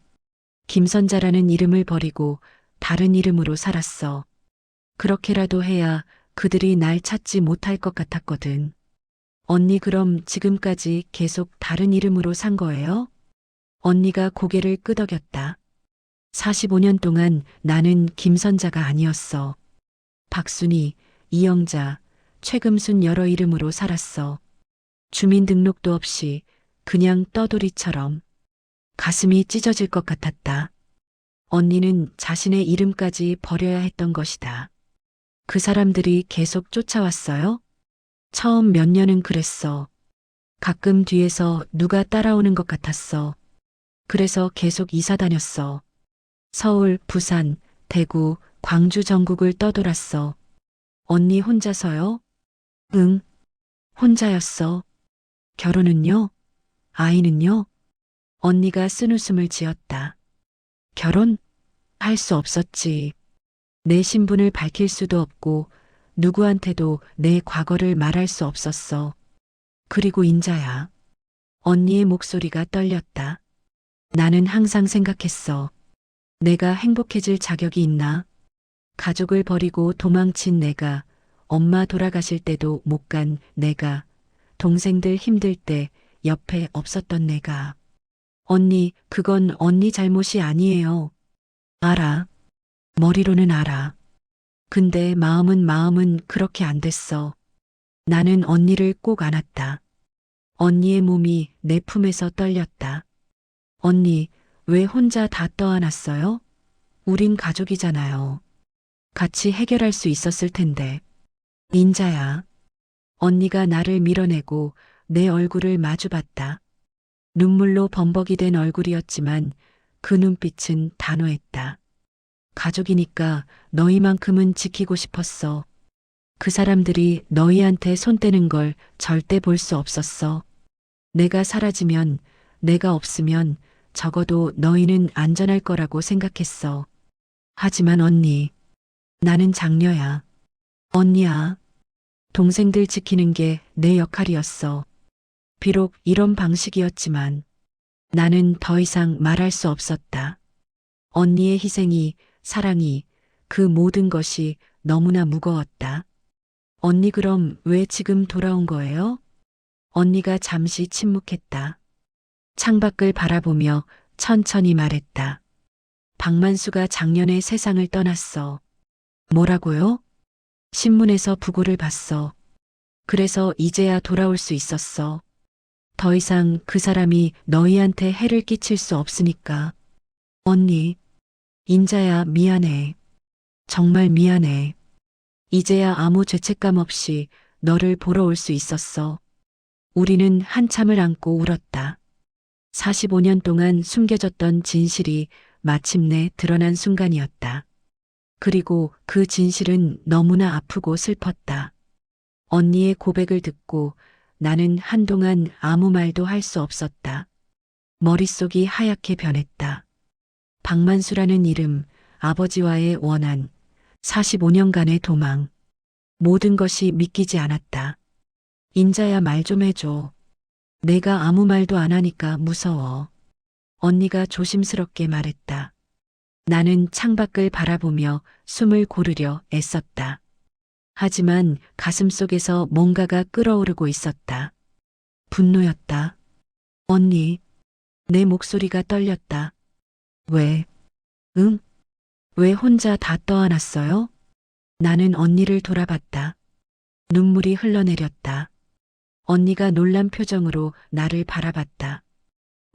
김선자라는 이름을 버리고 다른 이름으로 살았어. 그렇게라도 해야 그들이 날 찾지 못할 것 같았거든. 언니 그럼 지금까지 계속 다른 이름으로 산 거예요? 언니가 고개를 끄덕였다. 45년 동안 나는 김선자가 아니었어. 박순희, 이영자, 최금순 여러 이름으로 살았어. 주민등록도 없이 그냥 떠돌이처럼. 가슴이 찢어질 것 같았다. 언니는 자신의 이름까지 버려야 했던 것이다. 그 사람들이 계속 쫓아왔어요? 처음 몇 년은 그랬어. 가끔 뒤에서 누가 따라오는 것 같았어. 그래서 계속 이사 다녔어. 서울, 부산, 대구, 광주 전국을 떠돌았어. 언니 혼자서요? 응, 혼자였어. 결혼은요? 아이는요? 언니가 쓴웃음을 지었다. 결혼? 할 수 없었지. 내 신분을 밝힐 수도 없고 누구한테도 내 과거를 말할 수 없었어. 그리고 인자야. 언니의 목소리가 떨렸다. 나는 항상 생각했어. 내가 행복해질 자격이 있나? 가족을 버리고 도망친 내가, 엄마 돌아가실 때도 못 간 내가, 동생들 힘들 때 옆에 없었던 내가. 언니, 그건 언니 잘못이 아니에요. 알아. 머리로는 알아. 근데 마음은 그렇게 안 됐어. 나는 언니를 꼭 안았다. 언니의 몸이 내 품에서 떨렸다. 언니, 왜 혼자 다 떠안았어요? 우린 가족이잖아요. 같이 해결할 수 있었을 텐데. 인자야. 언니가 나를 밀어내고 내 얼굴을 마주봤다. 눈물로 범벅이 된 얼굴이었지만 그 눈빛은 단호했다. 가족이니까 너희만큼은 지키고 싶었어. 그 사람들이 너희한테 손 떼는 걸 절대 볼 수 없었어. 내가 사라지면, 내가 없으면 적어도 너희는 안전할 거라고 생각했어. 하지만 언니, 나는 장녀야. 언니야. 동생들 지키는 게 내 역할이었어. 비록 이런 방식이었지만 나는 더 이상 말할 수 없었다. 언니의 희생이, 사랑이, 그 모든 것이 너무나 무거웠다. 언니 그럼 왜 지금 돌아온 거예요? 언니가 잠시 침묵했다. 창밖을 바라보며 천천히 말했다. 박만수가 작년에 세상을 떠났어. 뭐라고요? 신문에서 부고를 봤어. 그래서 이제야 돌아올 수 있었어. 더 이상 그 사람이 너희한테 해를 끼칠 수 없으니까. 언니, 인자야 미안해. 정말 미안해. 이제야 아무 죄책감 없이 너를 보러 올 수 있었어. 우리는 한참을 안고 울었다. 45년 동안 숨겨졌던 진실이 마침내 드러난 순간이었다. 그리고 그 진실은 너무나 아프고 슬펐다. 언니의 고백을 듣고 나는 한동안 아무 말도 할 수 없었다. 머릿속이 하얗게 변했다. 박만수라는 이름, 아버지와의 원한, 45년간의 도망. 모든 것이 믿기지 않았다. 인자야, 말 좀 해줘. 내가 아무 말도 안 하니까 무서워. 언니가 조심스럽게 말했다. 나는 창밖을 바라보며 숨을 고르려 애썼다. 하지만 가슴속에서 뭔가가 끓어오르고 있었다. 분노였다. 언니, 내 목소리가 떨렸다. 왜? 응? 왜 혼자 다 떠안았어요? 나는 언니를 돌아봤다. 눈물이 흘러내렸다. 언니가 놀란 표정으로 나를 바라봤다.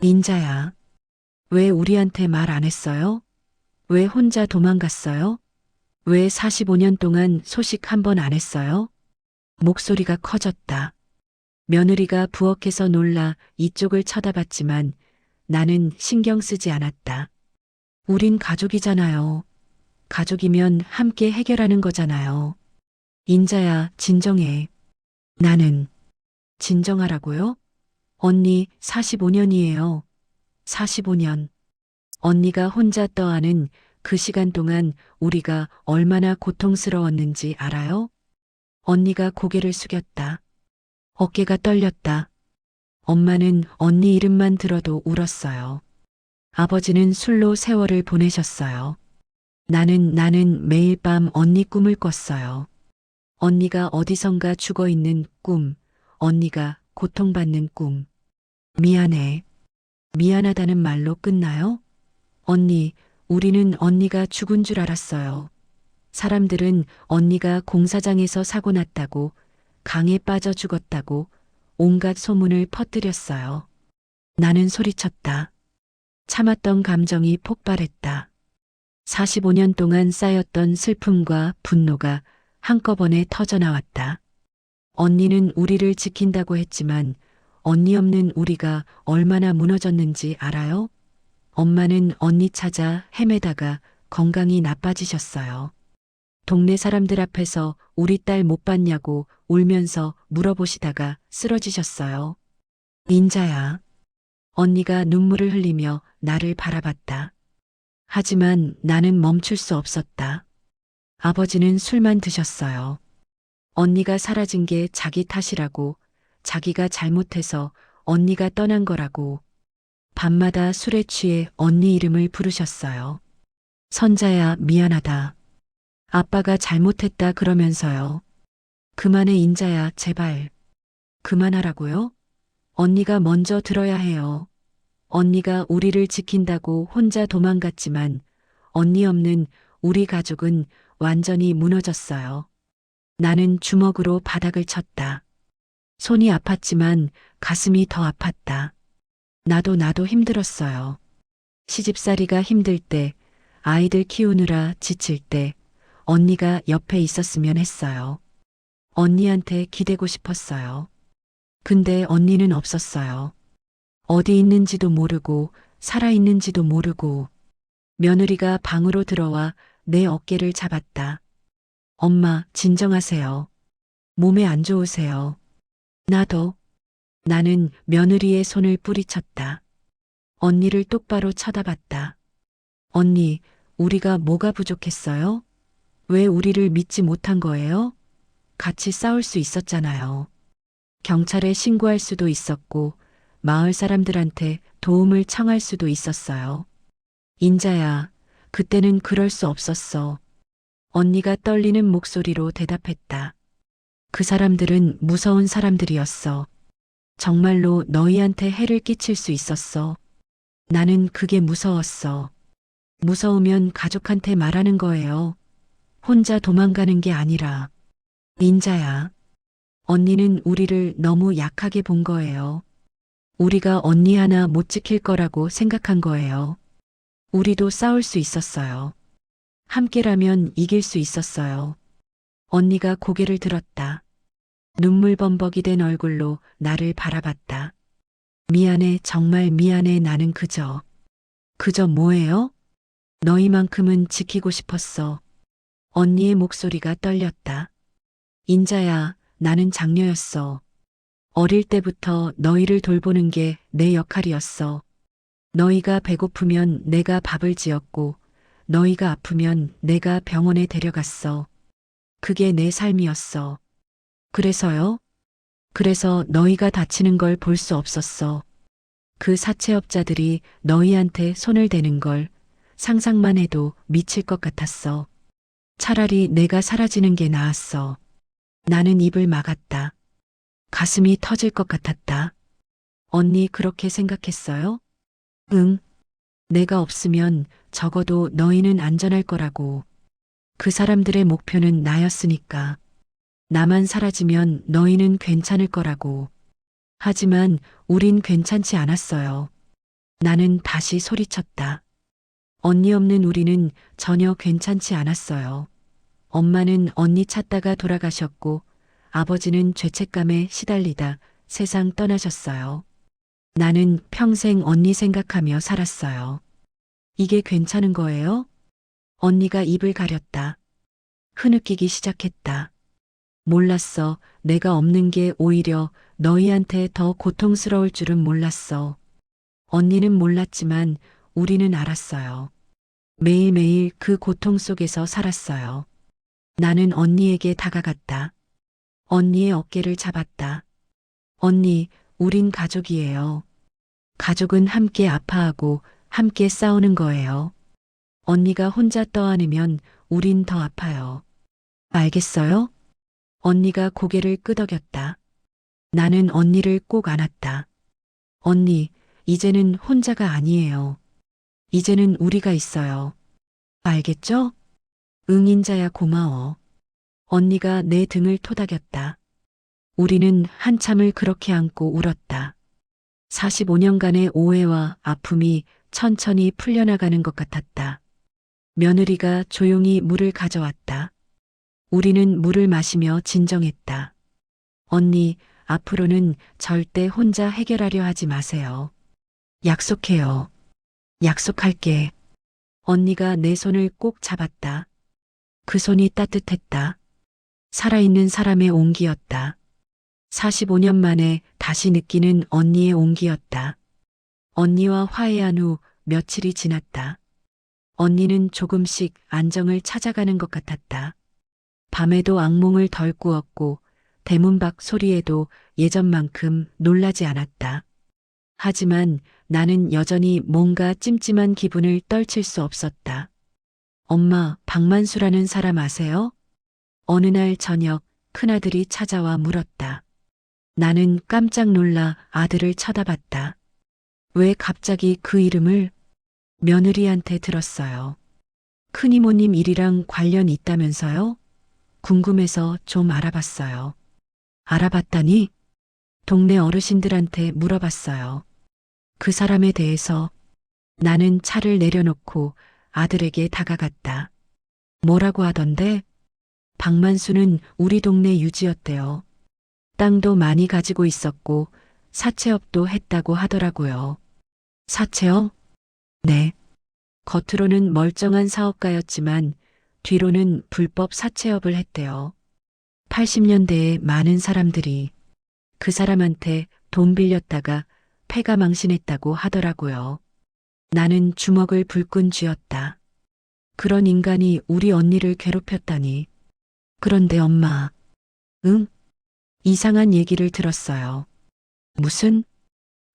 인자야, 왜 우리한테 말 안 했어요? 왜 혼자 도망갔어요? 왜 45년 동안 소식 한 번 안 했어요? 목소리가 커졌다. 며느리가 부엌에서 놀라 이쪽을 쳐다봤지만 나는 신경 쓰지 않았다. 우린 가족이잖아요. 가족이면 함께 해결하는 거잖아요. 인자야, 진정해. 나는 진정하라고요? 언니 45년이에요. 45년. 언니가 혼자 떠안은 그 시간 동안 우리가 얼마나 고통스러웠는지 알아요? 언니가 고개를 숙였다. 어깨가 떨렸다. 엄마는 언니 이름만 들어도 울었어요. 아버지는 술로 세월을 보내셨어요. 나는 매일 밤 언니 꿈을 꿨어요. 언니가 어디선가 죽어 있는 꿈, 언니가 고통받는 꿈. 미안해. 미안하다는 말로 끝나요? 언니, 우리는 언니가 죽은 줄 알았어요. 사람들은 언니가 공사장에서 사고 났다고, 강에 빠져 죽었다고, 온갖 소문을 퍼뜨렸어요. 나는 소리쳤다. 참았던 감정이 폭발했다. 45년 동안 쌓였던 슬픔과 분노가 한꺼번에 터져나왔다. 언니는 우리를 지킨다고 했지만 언니 없는 우리가 얼마나 무너졌는지 알아요? 엄마는 언니 찾아 헤매다가 건강이 나빠지셨어요. 동네 사람들 앞에서 우리 딸 못 봤냐고 울면서 물어보시다가 쓰러지셨어요. 인자야. 언니가 눈물을 흘리며 나를 바라봤다. 하지만 나는 멈출 수 없었다. 아버지는 술만 드셨어요. 언니가 사라진 게 자기 탓이라고, 자기가 잘못해서 언니가 떠난 거라고. 밤마다 술에 취해 언니 이름을 부르셨어요. 선자야, 미안하다. 아빠가 잘못했다 그러면서요. 그만해, 인자야, 제발. 그만하라고요? 언니가 먼저 들어야 해요. 언니가 우리를 지킨다고 혼자 도망갔지만 언니 없는 우리 가족은 완전히 무너졌어요. 나는 주먹으로 바닥을 쳤다. 손이 아팠지만 가슴이 더 아팠다. 나도 힘들었어요. 시집살이가 힘들 때, 아이들 키우느라 지칠 때 언니가 옆에 있었으면 했어요. 언니한테 기대고 싶었어요. 근데 언니는 없었어요. 어디 있는지도 모르고 살아있는지도 모르고. 며느리가 방으로 들어와 내 어깨를 잡았다. 엄마, 진정하세요. 몸에 안 좋으세요. 나도. 나는 며느리의 손을 뿌리쳤다. 언니를 똑바로 쳐다봤다. 언니, 우리가 뭐가 부족했어요? 왜 우리를 믿지 못한 거예요? 같이 싸울 수 있었잖아요. 경찰에 신고할 수도 있었고, 마을 사람들한테 도움을 청할 수도 있었어요. 인자야, 그때는 그럴 수 없었어. 언니가 떨리는 목소리로 대답했다. 그 사람들은 무서운 사람들이었어. 정말로 너희한테 해를 끼칠 수 있었어. 나는 그게 무서웠어. 무서우면 가족한테 말하는 거예요. 혼자 도망가는 게 아니라. 인자야. 언니는 우리를 너무 약하게 본 거예요. 우리가 언니 하나 못 지킬 거라고 생각한 거예요. 우리도 싸울 수 있었어요. 함께라면 이길 수 있었어요. 언니가 고개를 들었다. 눈물 범벅이 된 얼굴로 나를 바라봤다. 미안해, 정말 미안해. 나는 그저 뭐예요? 너희만큼은 지키고 싶었어. 언니의 목소리가 떨렸다. 인자야, 나는 장녀였어. 어릴 때부터 너희를 돌보는 게 내 역할이었어. 너희가 배고프면 내가 밥을 지었고, 너희가 아프면 내가 병원에 데려갔어. 그게 내 삶이었어. 그래서요? 그래서 너희가 다치는 걸 볼 수 없었어. 그 사채업자들이 너희한테 손을 대는 걸 상상만 해도 미칠 것 같았어. 차라리 내가 사라지는 게 나았어. 나는 입을 막았다. 가슴이 터질 것 같았다. 언니 그렇게 생각했어요? 응. 내가 없으면 적어도 너희는 안전할 거라고. 그 사람들의 목표는 나였으니까. 나만 사라지면 너희는 괜찮을 거라고. 하지만 우린 괜찮지 않았어요. 나는 다시 소리쳤다. 언니 없는 우리는 전혀 괜찮지 않았어요. 엄마는 언니 찾다가 돌아가셨고 아버지는 죄책감에 시달리다 세상 떠나셨어요. 나는 평생 언니 생각하며 살았어요. 이게 괜찮은 거예요? 언니가 입을 가렸다. 흐느끼기 시작했다. 몰랐어. 내가 없는 게 오히려 너희한테 더 고통스러울 줄은 몰랐어. 언니는 몰랐지만 우리는 알았어요. 매일매일 그 고통 속에서 살았어요. 나는 언니에게 다가갔다. 언니의 어깨를 잡았다. 언니, 우린 가족이에요. 가족은 함께 아파하고 함께 싸우는 거예요. 언니가 혼자 떠안으면 우린 더 아파요. 알겠어요? 언니가 고개를 끄덕였다. 나는 언니를 꼭 안았다. 언니, 이제는 혼자가 아니에요. 이제는 우리가 있어요. 알겠죠? 응, 인자야 고마워. 언니가 내 등을 토닥였다. 우리는 한참을 그렇게 안고 울었다. 45년간의 오해와 아픔이 천천히 풀려나가는 것 같았다. 며느리가 조용히 물을 가져왔다. 우리는 물을 마시며 진정했다. 언니, 앞으로는 절대 혼자 해결하려 하지 마세요. 약속해요. 약속할게. 언니가 내 손을 꼭 잡았다. 그 손이 따뜻했다. 살아있는 사람의 온기였다. 45년 만에 다시 느끼는 언니의 온기였다. 언니와 화해한 후 며칠이 지났다. 언니는 조금씩 안정을 찾아가는 것 같았다. 밤에도 악몽을 덜 꾸었고 대문 밖 소리에도 예전만큼 놀라지 않았다. 하지만 나는 여전히 뭔가 찜찜한 기분을 떨칠 수 없었다. 엄마, 박만수라는 사람 아세요? 어느 날 저녁 큰아들이 찾아와 물었다. 나는 깜짝 놀라 아들을 쳐다봤다. 왜 갑자기 그 이름을? 며느리한테 들었어요. 큰이모님 일이랑 관련 있다면서요? 궁금해서 좀 알아봤어요. 알아봤다니? 동네 어르신들한테 물어봤어요. 그 사람에 대해서 나는 차를 내려놓고 아들에게 다가갔다. 뭐라고 하던데? 박만수는 우리 동네 유지였대요. 땅도 많이 가지고 있었고 사채업도 했다고 하더라고요. 사채업? 네. 겉으로는 멀쩡한 사업가였지만 뒤로는 불법 사채업을 했대요. 80년대에 많은 사람들이 그 사람한테 돈 빌렸다가 패가 망신했다고 하더라고요. 나는 주먹을 불끈 쥐었다. 그런 인간이 우리 언니를 괴롭혔다니. 그런데 엄마, 응? 이상한 얘기를 들었어요. 무슨?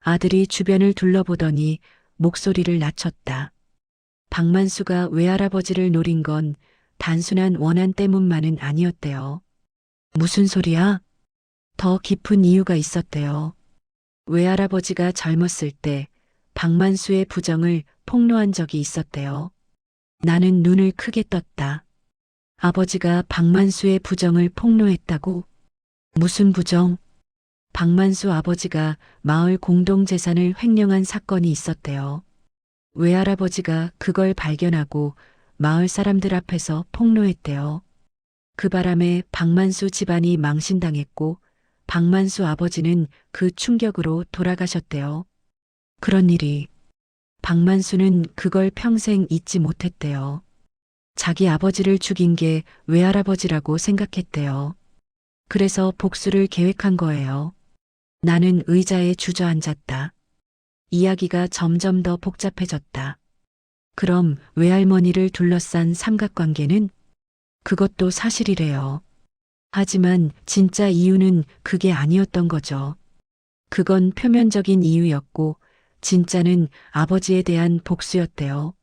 아들이 주변을 둘러보더니 목소리를 낮췄다. 박만수가 외할아버지를 노린 건 단순한 원한 때문만은 아니었대요. 무슨 소리야? 더 깊은 이유가 있었대요. 외할아버지가 젊었을 때 박만수의 부정을 폭로한 적이 있었대요. 나는 눈을 크게 떴다. 아버지가 박만수의 부정을 폭로했다고? 무슨 부정? 박만수 아버지가 마을 공동재산을 횡령한 사건이 있었대요. 외할아버지가 그걸 발견하고 마을 사람들 앞에서 폭로했대요. 그 바람에 박만수 집안이 망신당했고 박만수 아버지는 그 충격으로 돌아가셨대요. 그런 일이 박만수는 그걸 평생 잊지 못했대요. 자기 아버지를 죽인 게 외할아버지라고 생각했대요. 그래서 복수를 계획한 거예요. 나는 의자에 주저앉았다. 이야기가 점점 더 복잡해졌다. 그럼 외할머니를 둘러싼 삼각관계는? 그것도 사실이래요. 하지만 진짜 이유는 그게 아니었던 거죠. 그건 표면적인 이유였고, 진짜는 아버지에 대한 복수였대요.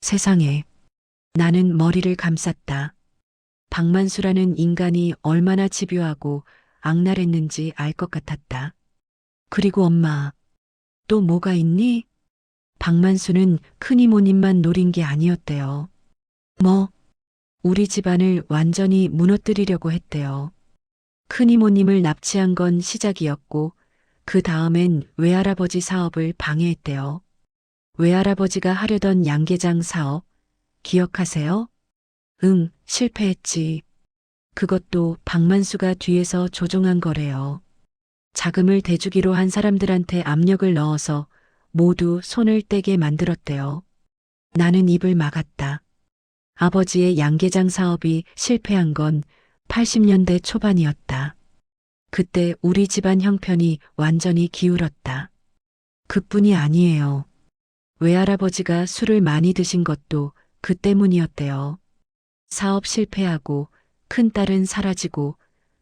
세상에. 나는 머리를 감쌌다. 박만수라는 인간이 얼마나 집요하고 악랄했는지 알 것 같았다. 그리고 엄마, 또 뭐가 있니? 박만수는 큰이모님만 노린 게 아니었대요. 뭐? 우리 집안을 완전히 무너뜨리려고 했대요. 큰이모님을 납치한 건 시작이었고, 그 다음엔 외할아버지 사업을 방해했대요. 외할아버지가 하려던 양계장 사업, 기억하세요? 응, 실패했지. 그것도 박만수가 뒤에서 조종한 거래요. 자금을 대주기로 한 사람들한테 압력을 넣어서 모두 손을 떼게 만들었대요. 나는 입을 막았다. 아버지의 양계장 사업이 실패한 건 80년대 초반이었다. 그때 우리 집안 형편이 완전히 기울었다. 그뿐이 아니에요. 외할아버지가 술을 많이 드신 것도 그 때문이었대요. 사업 실패하고 큰딸은 사라지고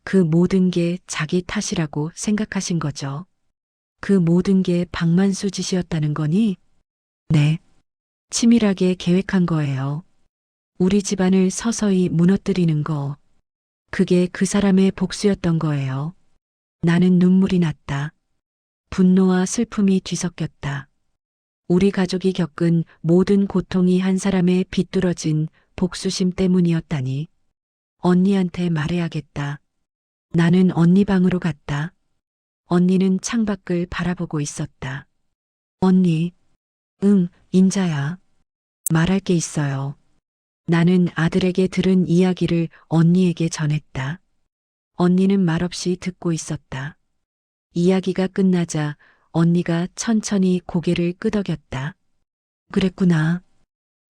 그 모든 게 자기 탓이라고 생각하신 거죠. 그 모든 게 박만수 짓이었다는 거니? 네. 치밀하게 계획한 거예요. 우리 집안을 서서히 무너뜨리는 거. 그게 그 사람의 복수였던 거예요. 나는 눈물이 났다. 분노와 슬픔이 뒤섞였다. 우리 가족이 겪은 모든 고통이 한 사람의 비뚤어진 복수심 때문이었다니. 언니한테 말해야겠다. 나는 언니 방으로 갔다. 언니는 창밖을 바라보고 있었다. 언니, 응, 인자야. 말할 게 있어요. 나는 아들에게 들은 이야기를 언니에게 전했다. 언니는 말없이 듣고 있었다. 이야기가 끝나자 언니가 천천히 고개를 끄덕였다. 그랬구나.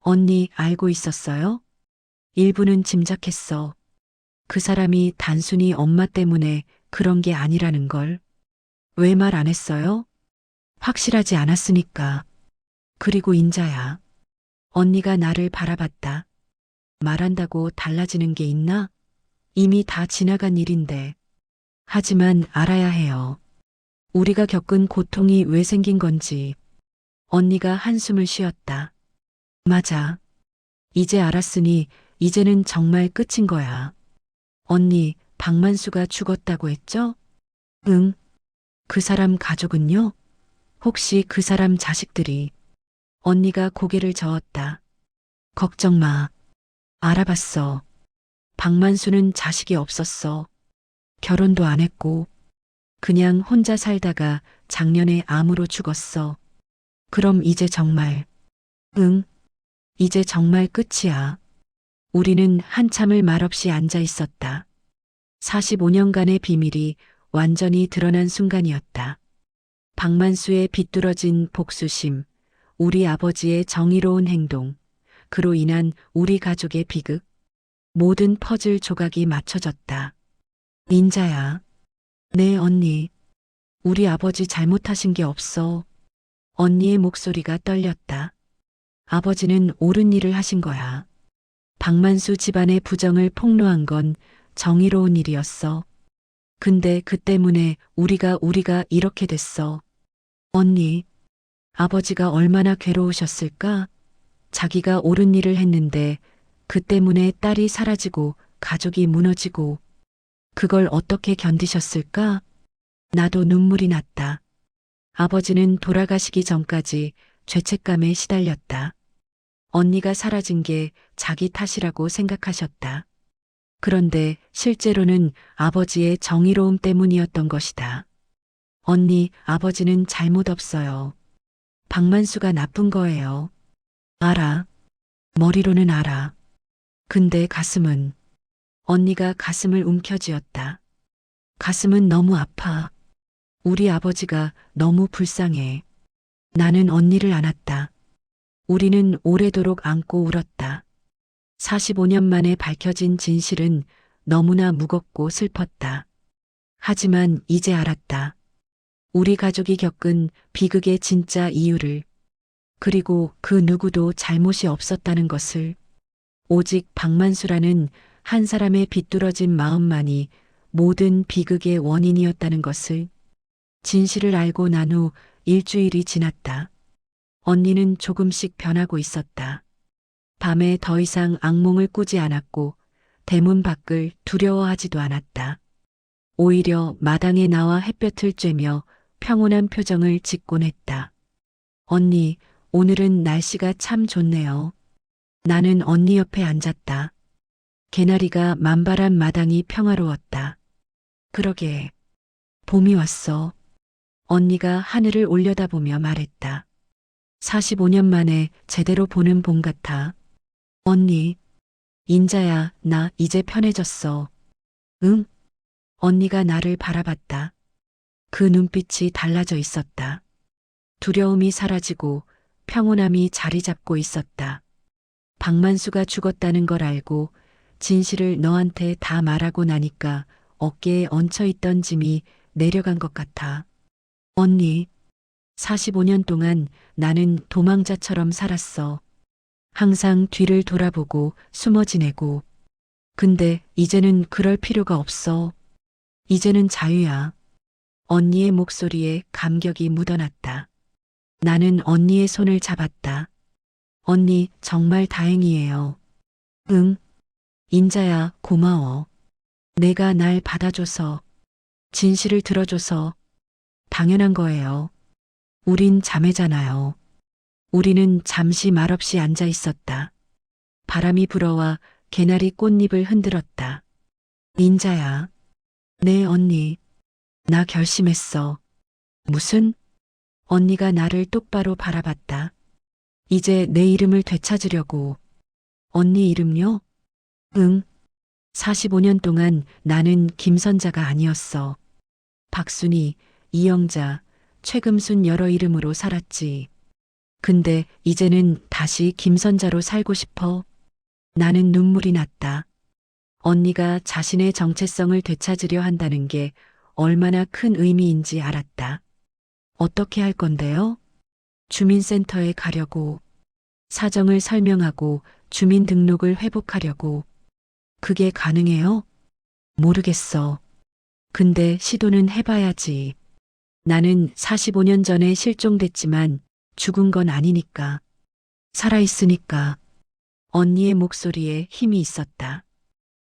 언니 알고 있었어요? 일부는 짐작했어. 그 사람이 단순히 엄마 때문에 그런 게 아니라는 걸. 왜 말 안 했어요? 확실하지 않았으니까. 그리고 인자야. 언니가 나를 바라봤다. 말한다고 달라지는 게 있나? 이미 다 지나간 일인데. 하지만 알아야 해요. 우리가 겪은 고통이 왜 생긴 건지. 언니가 한숨을 쉬었다. 맞아. 이제 알았으니 이제는 정말 끝인 거야. 언니, 박만수가 죽었다고 했죠? 응. 그 사람 가족은요? 혹시 그 사람 자식들이? 언니가 고개를 저었다. 걱정 마. 알아봤어. 박만수는 자식이 없었어. 결혼도 안 했고, 그냥 혼자 살다가 작년에 암으로 죽었어. 그럼 이제 정말, 응, 이제 정말 끝이야. 우리는 한참을 말없이 앉아 있었다. 45년간의 비밀이 완전히 드러난 순간이었다. 박만수의 비뚤어진 복수심, 우리 아버지의 정의로운 행동, 그로 인한 우리 가족의 비극, 모든 퍼즐 조각이 맞춰졌다. 인자야. 네, 언니. 우리 아버지 잘못하신 게 없어. 언니의 목소리가 떨렸다. 아버지는 옳은 일을 하신 거야. 박만수 집안의 부정을 폭로한 건 정의로운 일이었어. 근데 그 때문에 우리가 이렇게 됐어. 언니, 아버지가 얼마나 괴로우셨을까? 자기가 옳은 일을 했는데 그 때문에 딸이 사라지고 가족이 무너지고 그걸 어떻게 견디셨을까? 나도 눈물이 났다. 아버지는 돌아가시기 전까지 죄책감에 시달렸다. 언니가 사라진 게 자기 탓이라고 생각하셨다. 그런데 실제로는 아버지의 정의로움 때문이었던 것이다. 언니, 아버지는 잘못 없어요. 박만수가 나쁜 거예요. 알아. 머리로는 알아. 근데 가슴은, 언니가 가슴을 움켜쥐었다. 가슴은 너무 아파. 우리 아버지가 너무 불쌍해. 나는 언니를 안았다. 우리는 오래도록 안고 울었다. 45년 만에 밝혀진 진실은 너무나 무겁고 슬펐다. 하지만 이제 알았다. 우리 가족이 겪은 비극의 진짜 이유를, 그리고 그 누구도 잘못이 없었다는 것을, 오직 박만수라는 한 사람의 비뚤어진 마음만이 모든 비극의 원인이었다는 것을. 진실을 알고 난 후 일주일이 지났다. 언니는 조금씩 변하고 있었다. 밤에 더 이상 악몽을 꾸지 않았고 대문 밖을 두려워하지도 않았다. 오히려 마당에 나와 햇볕을 쬐며 평온한 표정을 짓곤 했다. 언니, 오늘은 날씨가 참 좋네요. 나는 언니 옆에 앉았다. 개나리가 만발한 마당이 평화로웠다. 그러게, 봄이 왔어. 언니가 하늘을 올려다보며 말했다. 45년 만에 제대로 보는 봄 같아. 언니, 인자야, 나 이제 편해졌어. 응? 언니가 나를 바라봤다. 그 눈빛이 달라져 있었다. 두려움이 사라지고 평온함이 자리 잡고 있었다. 박만수가 죽었다는 걸 알고 진실을 너한테 다 말하고 나니까 어깨에 얹혀있던 짐이 내려간 것 같아. 언니, 45년 동안 나는 도망자처럼 살았어. 항상 뒤를 돌아보고 숨어 지내고. 근데 이제는 그럴 필요가 없어. 이제는 자유야. 언니의 목소리에 감격이 묻어났다. 나는 언니의 손을 잡았다. 언니, 정말 다행이에요. 응, 인자야, 고마워. 내가 날 받아줘서, 진실을 들어줘서. 당연한 거예요. 우린 자매잖아요. 우리는 잠시 말없이 앉아 있었다. 바람이 불어와 개나리 꽃잎을 흔들었다. 인자야. 네, 언니. 나 결심했어. 무슨? 언니가 나를 똑바로 바라봤다. 이제 내 이름을 되찾으려고. 언니 이름요? 응. 45년 동안 나는 김선자가 아니었어. 박순희, 이영자, 최금순 여러 이름으로 살았지. 근데 이제는 다시 김선자로 살고 싶어. 나는 눈물이 났다. 언니가 자신의 정체성을 되찾으려 한다는 게 얼마나 큰 의미인지 알았다. 어떻게 할 건데요? 주민센터에 가려고. 사정을 설명하고 주민등록을 회복하려고. 그게 가능해요? 모르겠어. 근데 시도는 해봐야지. 나는 45년 전에 실종됐지만 죽은 건 아니니까. 살아있으니까. 언니의 목소리에 힘이 있었다.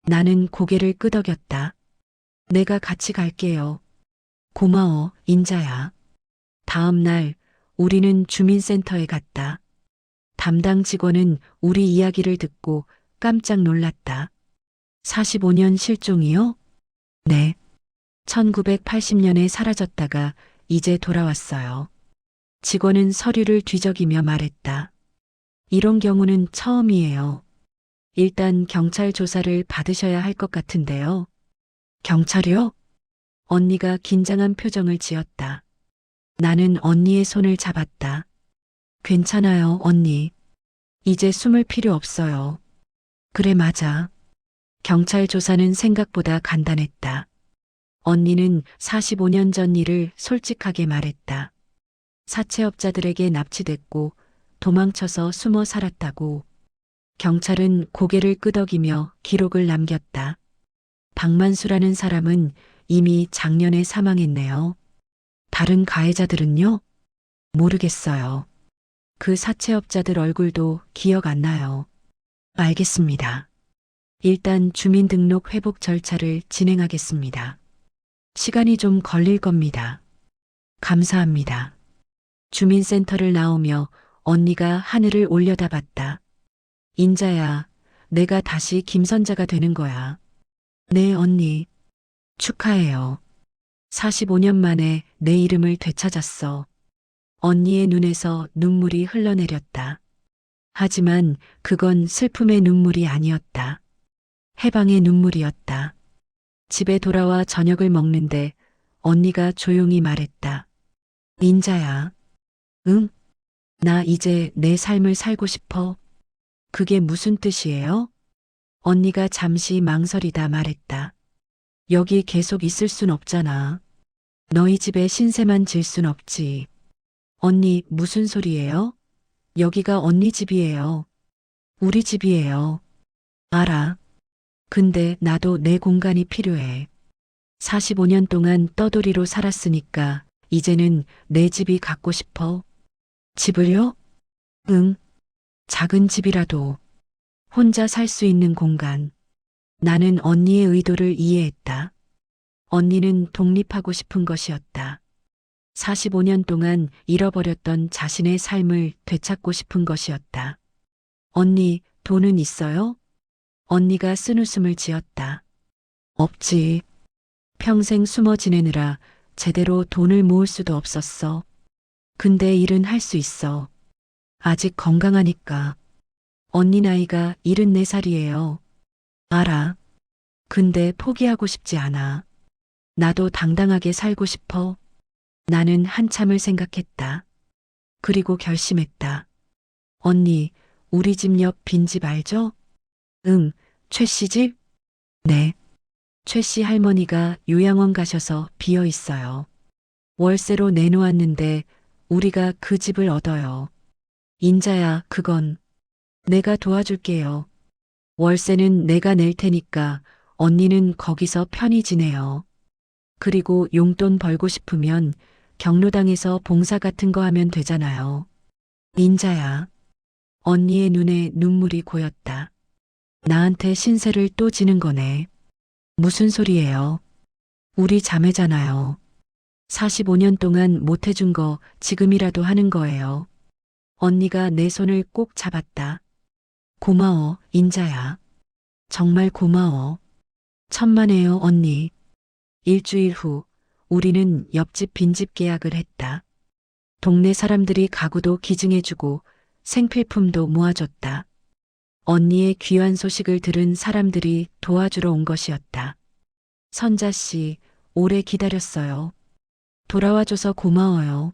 나는 고개를 끄덕였다. 내가 같이 갈게요. 고마워, 인자야. 다음 날 우리는 주민센터에 갔다. 담당 직원은 우리 이야기를 듣고 깜짝 놀랐다. 45년 실종이요? 네. 1980년에 사라졌다가 이제 돌아왔어요. 직원은 서류를 뒤적이며 말했다. 이런 경우는 처음이에요. 일단 경찰 조사를 받으셔야 할 것 같은데요. 경찰이요? 언니가 긴장한 표정을 지었다. 나는 언니의 손을 잡았다. 괜찮아요, 언니. 이제 숨을 필요 없어요. 그래, 맞아. 경찰 조사는 생각보다 간단했다. 언니는 45년 전 일을 솔직하게 말했다. 사채업자들에게 납치됐고 도망쳐서 숨어 살았다고. 경찰은 고개를 끄덕이며 기록을 남겼다. 박만수라는 사람은 이미 작년에 사망했네요. 다른 가해자들은요? 모르겠어요. 그 사채업자들 얼굴도 기억 안 나요. 알겠습니다. 일단 주민등록 회복 절차를 진행하겠습니다. 시간이 좀 걸릴 겁니다. 감사합니다. 주민센터를 나오며 언니가 하늘을 올려다봤다. 인자야, 내가 다시 김선자가 되는 거야. 네, 언니. 축하해요. 45년 만에 내 이름을 되찾았어. 언니의 눈에서 눈물이 흘러내렸다. 하지만 그건 슬픔의 눈물이 아니었다. 해방의 눈물이었다. 집에 돌아와 저녁을 먹는데 언니가 조용히 말했다. 인자야. 응? 나 이제 내 삶을 살고 싶어. 그게 무슨 뜻이에요? 언니가 잠시 망설이다 말했다. 여기 계속 있을 순 없잖아. 너희 집에 신세만 질 순 없지. 언니, 무슨 소리예요? 여기가 언니 집이에요. 우리 집이에요. 알아. 근데 나도 내 공간이 필요해. 45년 동안 떠돌이로 살았으니까 이제는 내 집이 갖고 싶어. 집을요? 응. 작은 집이라도 혼자 살 수 있는 공간. 나는 언니의 의도를 이해했다. 언니는 독립하고 싶은 것이었다. 45년 동안 잃어버렸던 자신의 삶을 되찾고 싶은 것이었다. 언니, 돈은 있어요? 언니가 쓴웃음을 지었다. 없지. 평생 숨어 지내느라 제대로 돈을 모을 수도 없었어. 근데 일은 할 수 있어. 아직 건강하니까. 언니 나이가 74살이에요. 알아. 근데 포기하고 싶지 않아. 나도 당당하게 살고 싶어. 나는 한참을 생각했다. 그리고 결심했다. 언니, 우리 집 옆 빈집 알죠? 응, 최 씨 집? 네. 최 씨 할머니가 요양원 가셔서 비어 있어요. 월세로 내놓았는데 우리가 그 집을 얻어요. 인자야, 그건 내가 도와줄게요. 월세는 내가 낼 테니까 언니는 거기서 편히 지내요. 그리고 용돈 벌고 싶으면 경로당에서 봉사 같은 거 하면 되잖아요. 인자야. 언니의 눈에 눈물이 고였다. 나한테 신세를 또 지는 거네. 무슨 소리예요? 우리 자매잖아요. 45년 동안 못 해준 거 지금이라도 하는 거예요. 언니가 내 손을 꼭 잡았다. 고마워, 인자야. 정말 고마워. 천만에요, 언니. 일주일 후, 우리는 옆집 빈집 계약을 했다. 동네 사람들이 가구도 기증해주고 생필품도 모아줬다. 언니의 귀한 소식을 들은 사람들이 도와주러 온 것이었다. 선자 씨, 오래 기다렸어요. 돌아와줘서 고마워요.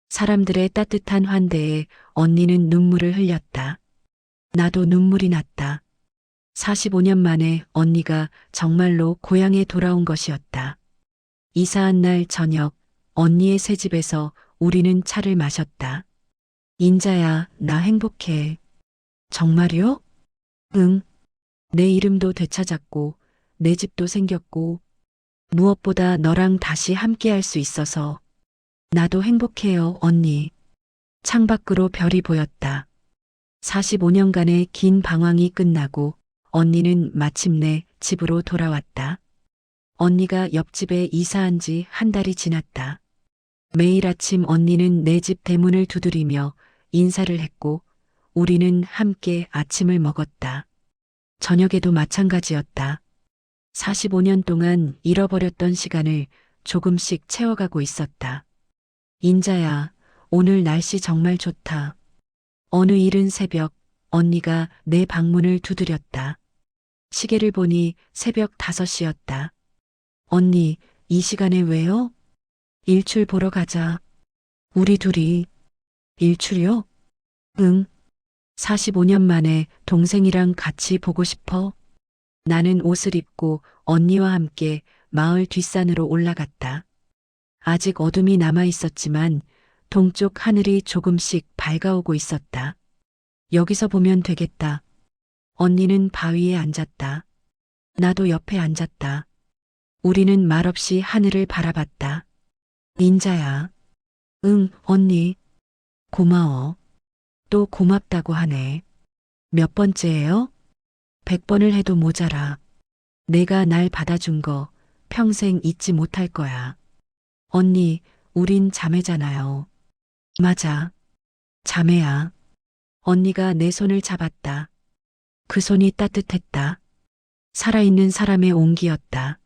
사람들의 따뜻한 환대에 언니는 눈물을 흘렸다. 나도 눈물이 났다. 45년 만에 언니가 정말로 고향에 돌아온 것이었다. 이사한 날 저녁, 언니의 새 집에서 우리는 차를 마셨다. 인자야, 나 행복해. 정말요? 응. 내 이름도 되찾았고, 내 집도 생겼고, 무엇보다 너랑 다시 함께 할 수 있어서 나도 행복해요, 언니. 창밖으로 별이 보였다. 45년간의 긴 방황이 끝나고 언니는 마침내 집으로 돌아왔다. 언니가 옆집에 이사한 지 한 달이 지났다. 매일 아침 언니는 내 집 대문을 두드리며 인사를 했고 우리는 함께 아침을 먹었다. 저녁에도 마찬가지였다. 45년 동안 잃어버렸던 시간을 조금씩 채워가고 있었다. 인자야, 오늘 날씨 정말 좋다. 어느 이른 새벽 언니가 내 방문을 두드렸다. 시계를 보니 새벽 5시였다. 언니, 이 시간에 왜요? 일출 보러 가자. 우리 둘이. 일출이요? 응. 45년 만에 동생이랑 같이 보고 싶어. 나는 옷을 입고 언니와 함께 마을 뒷산으로 올라갔다. 아직 어둠이 남아 있었지만 동쪽 하늘이 조금씩 밝아오고 있었다. 여기서 보면 되겠다. 언니는 바위에 앉았다. 나도 옆에 앉았다. 우리는 말없이 하늘을 바라봤다. 인자야. 응, 언니. 고마워. 또 고맙다고 하네. 몇 번째예요? 100번을 해도 모자라. 내가 날 받아준 거 평생 잊지 못할 거야. 언니, 우린 자매잖아요. 맞아. 자매야. 언니가 내 손을 잡았다. 그 손이 따뜻했다. 살아있는 사람의 온기였다.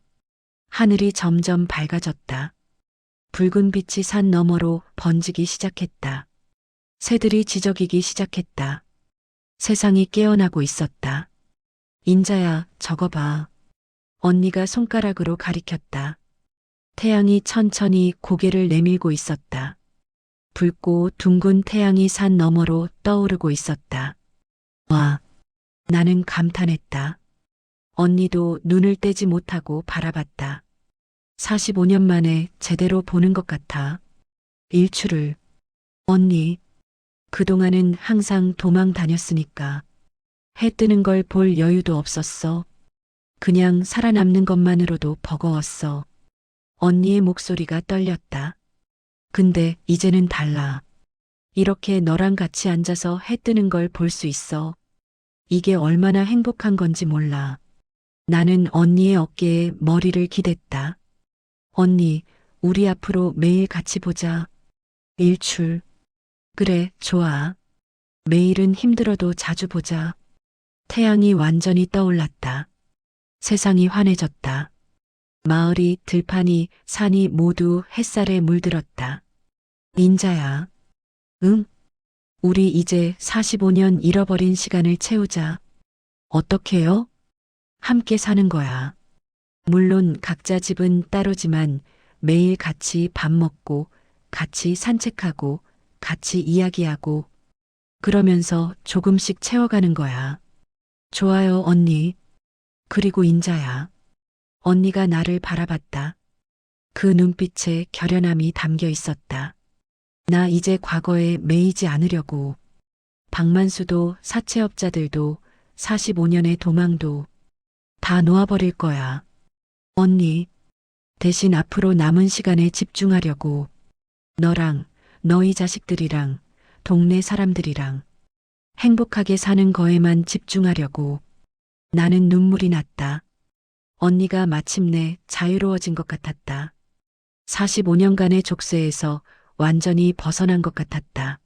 하늘이 점점 밝아졌다. 붉은 빛이 산 너머로 번지기 시작했다. 새들이 지저귀기 시작했다. 세상이 깨어나고 있었다. 인자야, 저거 봐. 언니가 손가락으로 가리켰다. 태양이 천천히 고개를 내밀고 있었다. 붉고 둥근 태양이 산 너머로 떠오르고 있었다. 와, 나는 감탄했다. 언니도 눈을 떼지 못하고 바라봤다. 45년 만에 제대로 보는 것 같아. 일출을. 언니, 그동안은 항상 도망 다녔으니까 해 뜨는 걸 볼 여유도 없었어. 그냥 살아남는 것만으로도 버거웠어. 언니의 목소리가 떨렸다. 근데 이제는 달라. 이렇게 너랑 같이 앉아서 해 뜨는 걸 볼 수 있어. 이게 얼마나 행복한 건지 몰라. 나는 언니의 어깨에 머리를 기댔다. 언니, 우리 앞으로 매일 같이 보자. 일출. 그래, 좋아. 매일은 힘들어도 자주 보자. 태양이 완전히 떠올랐다. 세상이 환해졌다. 마을이, 들판이, 산이 모두 햇살에 물들었다. 인자야. 응? 우리 이제 45년 잃어버린 시간을 채우자. 어떻게요? 함께 사는 거야. 물론 각자 집은 따로지만 매일 같이 밥 먹고, 같이 산책하고, 같이 이야기하고, 그러면서 조금씩 채워가는 거야. 좋아요, 언니. 그리고 인자야. 언니가 나를 바라봤다. 그 눈빛에 결연함이 담겨 있었다. 나 이제 과거에 매이지 않으려고. 박만수도 사채업자들도 45년의 도망도 다 놓아버릴 거야. 언니, 대신 앞으로 남은 시간에 집중하려고. 너랑, 너희 자식들이랑, 동네 사람들이랑 행복하게 사는 거에만 집중하려고. 나는 눈물이 났다. 언니가 마침내 자유로워진 것 같았다. 45년간의 족쇄에서 완전히 벗어난 것 같았다.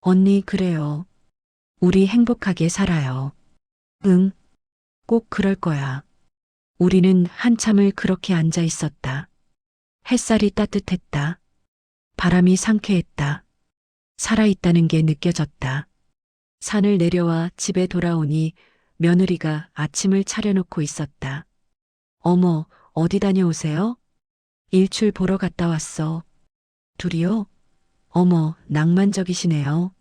언니, 그래요. 우리 행복하게 살아요. 응, 꼭 그럴 거야. 우리는 한참을 그렇게 앉아 있었다. 햇살이 따뜻했다. 바람이 상쾌했다. 살아있다는 게 느껴졌다. 산을 내려와 집에 돌아오니 며느리가 아침을 차려놓고 있었다. 어머, 어디 다녀오세요? 일출 보러 갔다 왔어. 둘이요? 어머, 낭만적이시네요.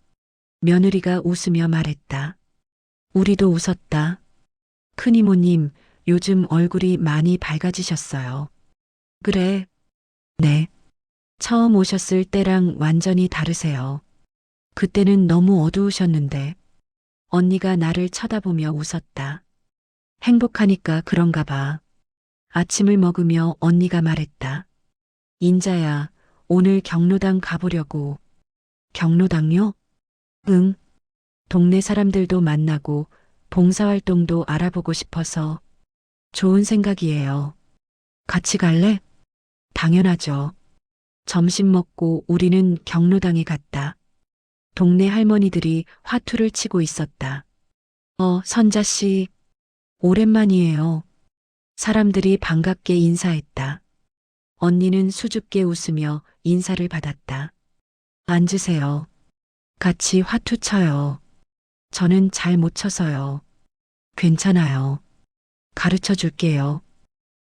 며느리가 웃으며 말했다. 우리도 웃었다. 큰이모님, 요즘 얼굴이 많이 밝아지셨어요. 그래. 네. 처음 오셨을 때랑 완전히 다르세요. 그때는 너무 어두우셨는데. 언니가 나를 쳐다보며 웃었다. 행복하니까 그런가 봐. 아침을 먹으며 언니가 말했다. 인자야, 오늘 경로당 가보려고. 경로당요? 응. 동네 사람들도 만나고 봉사활동도 알아보고 싶어서. 좋은 생각이에요. 같이 갈래? 당연하죠. 점심 먹고 우리는 경로당에 갔다. 동네 할머니들이 화투를 치고 있었다. 선자 씨, 오랜만이에요. 사람들이 반갑게 인사했다. 언니는 수줍게 웃으며 인사를 받았다. 앉으세요. 같이 화투 쳐요. 저는 잘 못 쳐서요. 괜찮아요. 가르쳐 줄게요.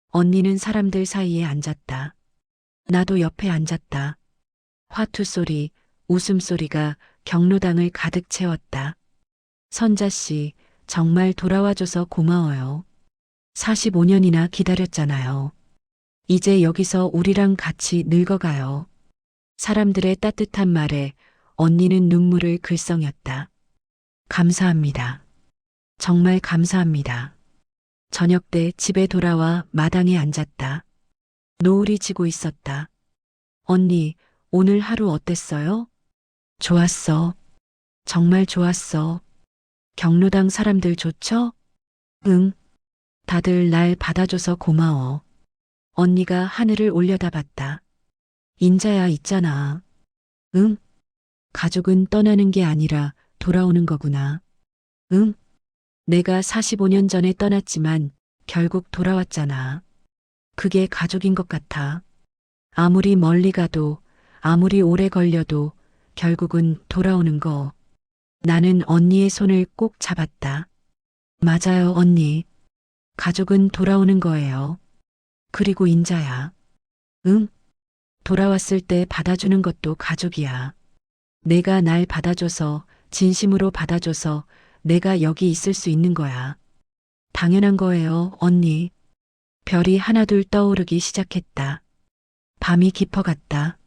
언니는 사람들 사이에 앉았다. 나도 옆에 앉았다. 화투 소리, 웃음소리가 경로당을 가득 채웠다. 선자 씨, 정말 돌아와줘서 고마워요. 45년이나 기다렸잖아요. 이제 여기서 우리랑 같이 늙어가요. 사람들의 따뜻한 말에 언니는 눈물을 글썽였다. 감사합니다. 정말 감사합니다. 저녁 때 집에 돌아와 마당에 앉았다. 노을이 지고 있었다. 언니, 오늘 하루 어땠어요? 좋았어. 정말 좋았어. 경로당 사람들 좋죠? 응. 다들 날 받아줘서 고마워. 언니가 하늘을 올려다봤다. 인자야, 있잖아. 응? 가족은 떠나는 게 아니라 돌아오는 거구나. 응? 내가 45년 전에 떠났지만 결국 돌아왔잖아. 그게 가족인 것 같아. 아무리 멀리 가도, 아무리 오래 걸려도 결국은 돌아오는 거. 나는 언니의 손을 꼭 잡았다. 맞아요, 언니. 가족은 돌아오는 거예요. 그리고 인자야. 응? 돌아왔을 때 받아주는 것도 가족이야. 내가 날 받아줘서, 진심으로 받아줘서 내가 여기 있을 수 있는 거야. 당연한 거예요, 언니. 별이 하나둘 떠오르기 시작했다. 밤이 깊어갔다.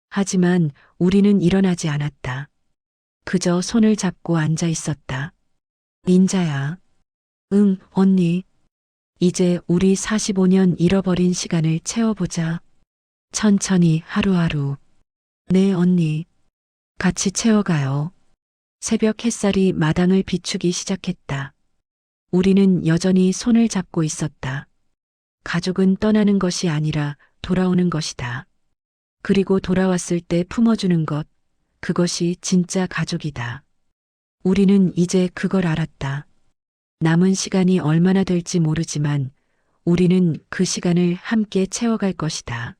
하지만 우리는 일어나지 않았다. 그저 손을 잡고 앉아 있었다. 닌자야. 응, 언니. 이제 우리 45년 잃어버린 시간을 채워보자. 천천히 하루하루. 네, 언니. 같이 채워가요. 새벽 햇살이 마당을 비추기 시작했다. 우리는 여전히 손을 잡고 있었다. 가족은 떠나는 것이 아니라 돌아오는 것이다. 그리고 돌아왔을 때 품어주는 것, 그것이 진짜 가족이다. 우리는 이제 그걸 알았다. 남은 시간이 얼마나 될지 모르지만 우리는 그 시간을 함께 채워갈 것이다.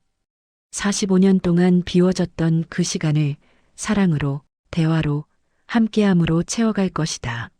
45년 동안 비워졌던 그 시간을 사랑으로, 대화로, 함께함으로 채워갈 것이다.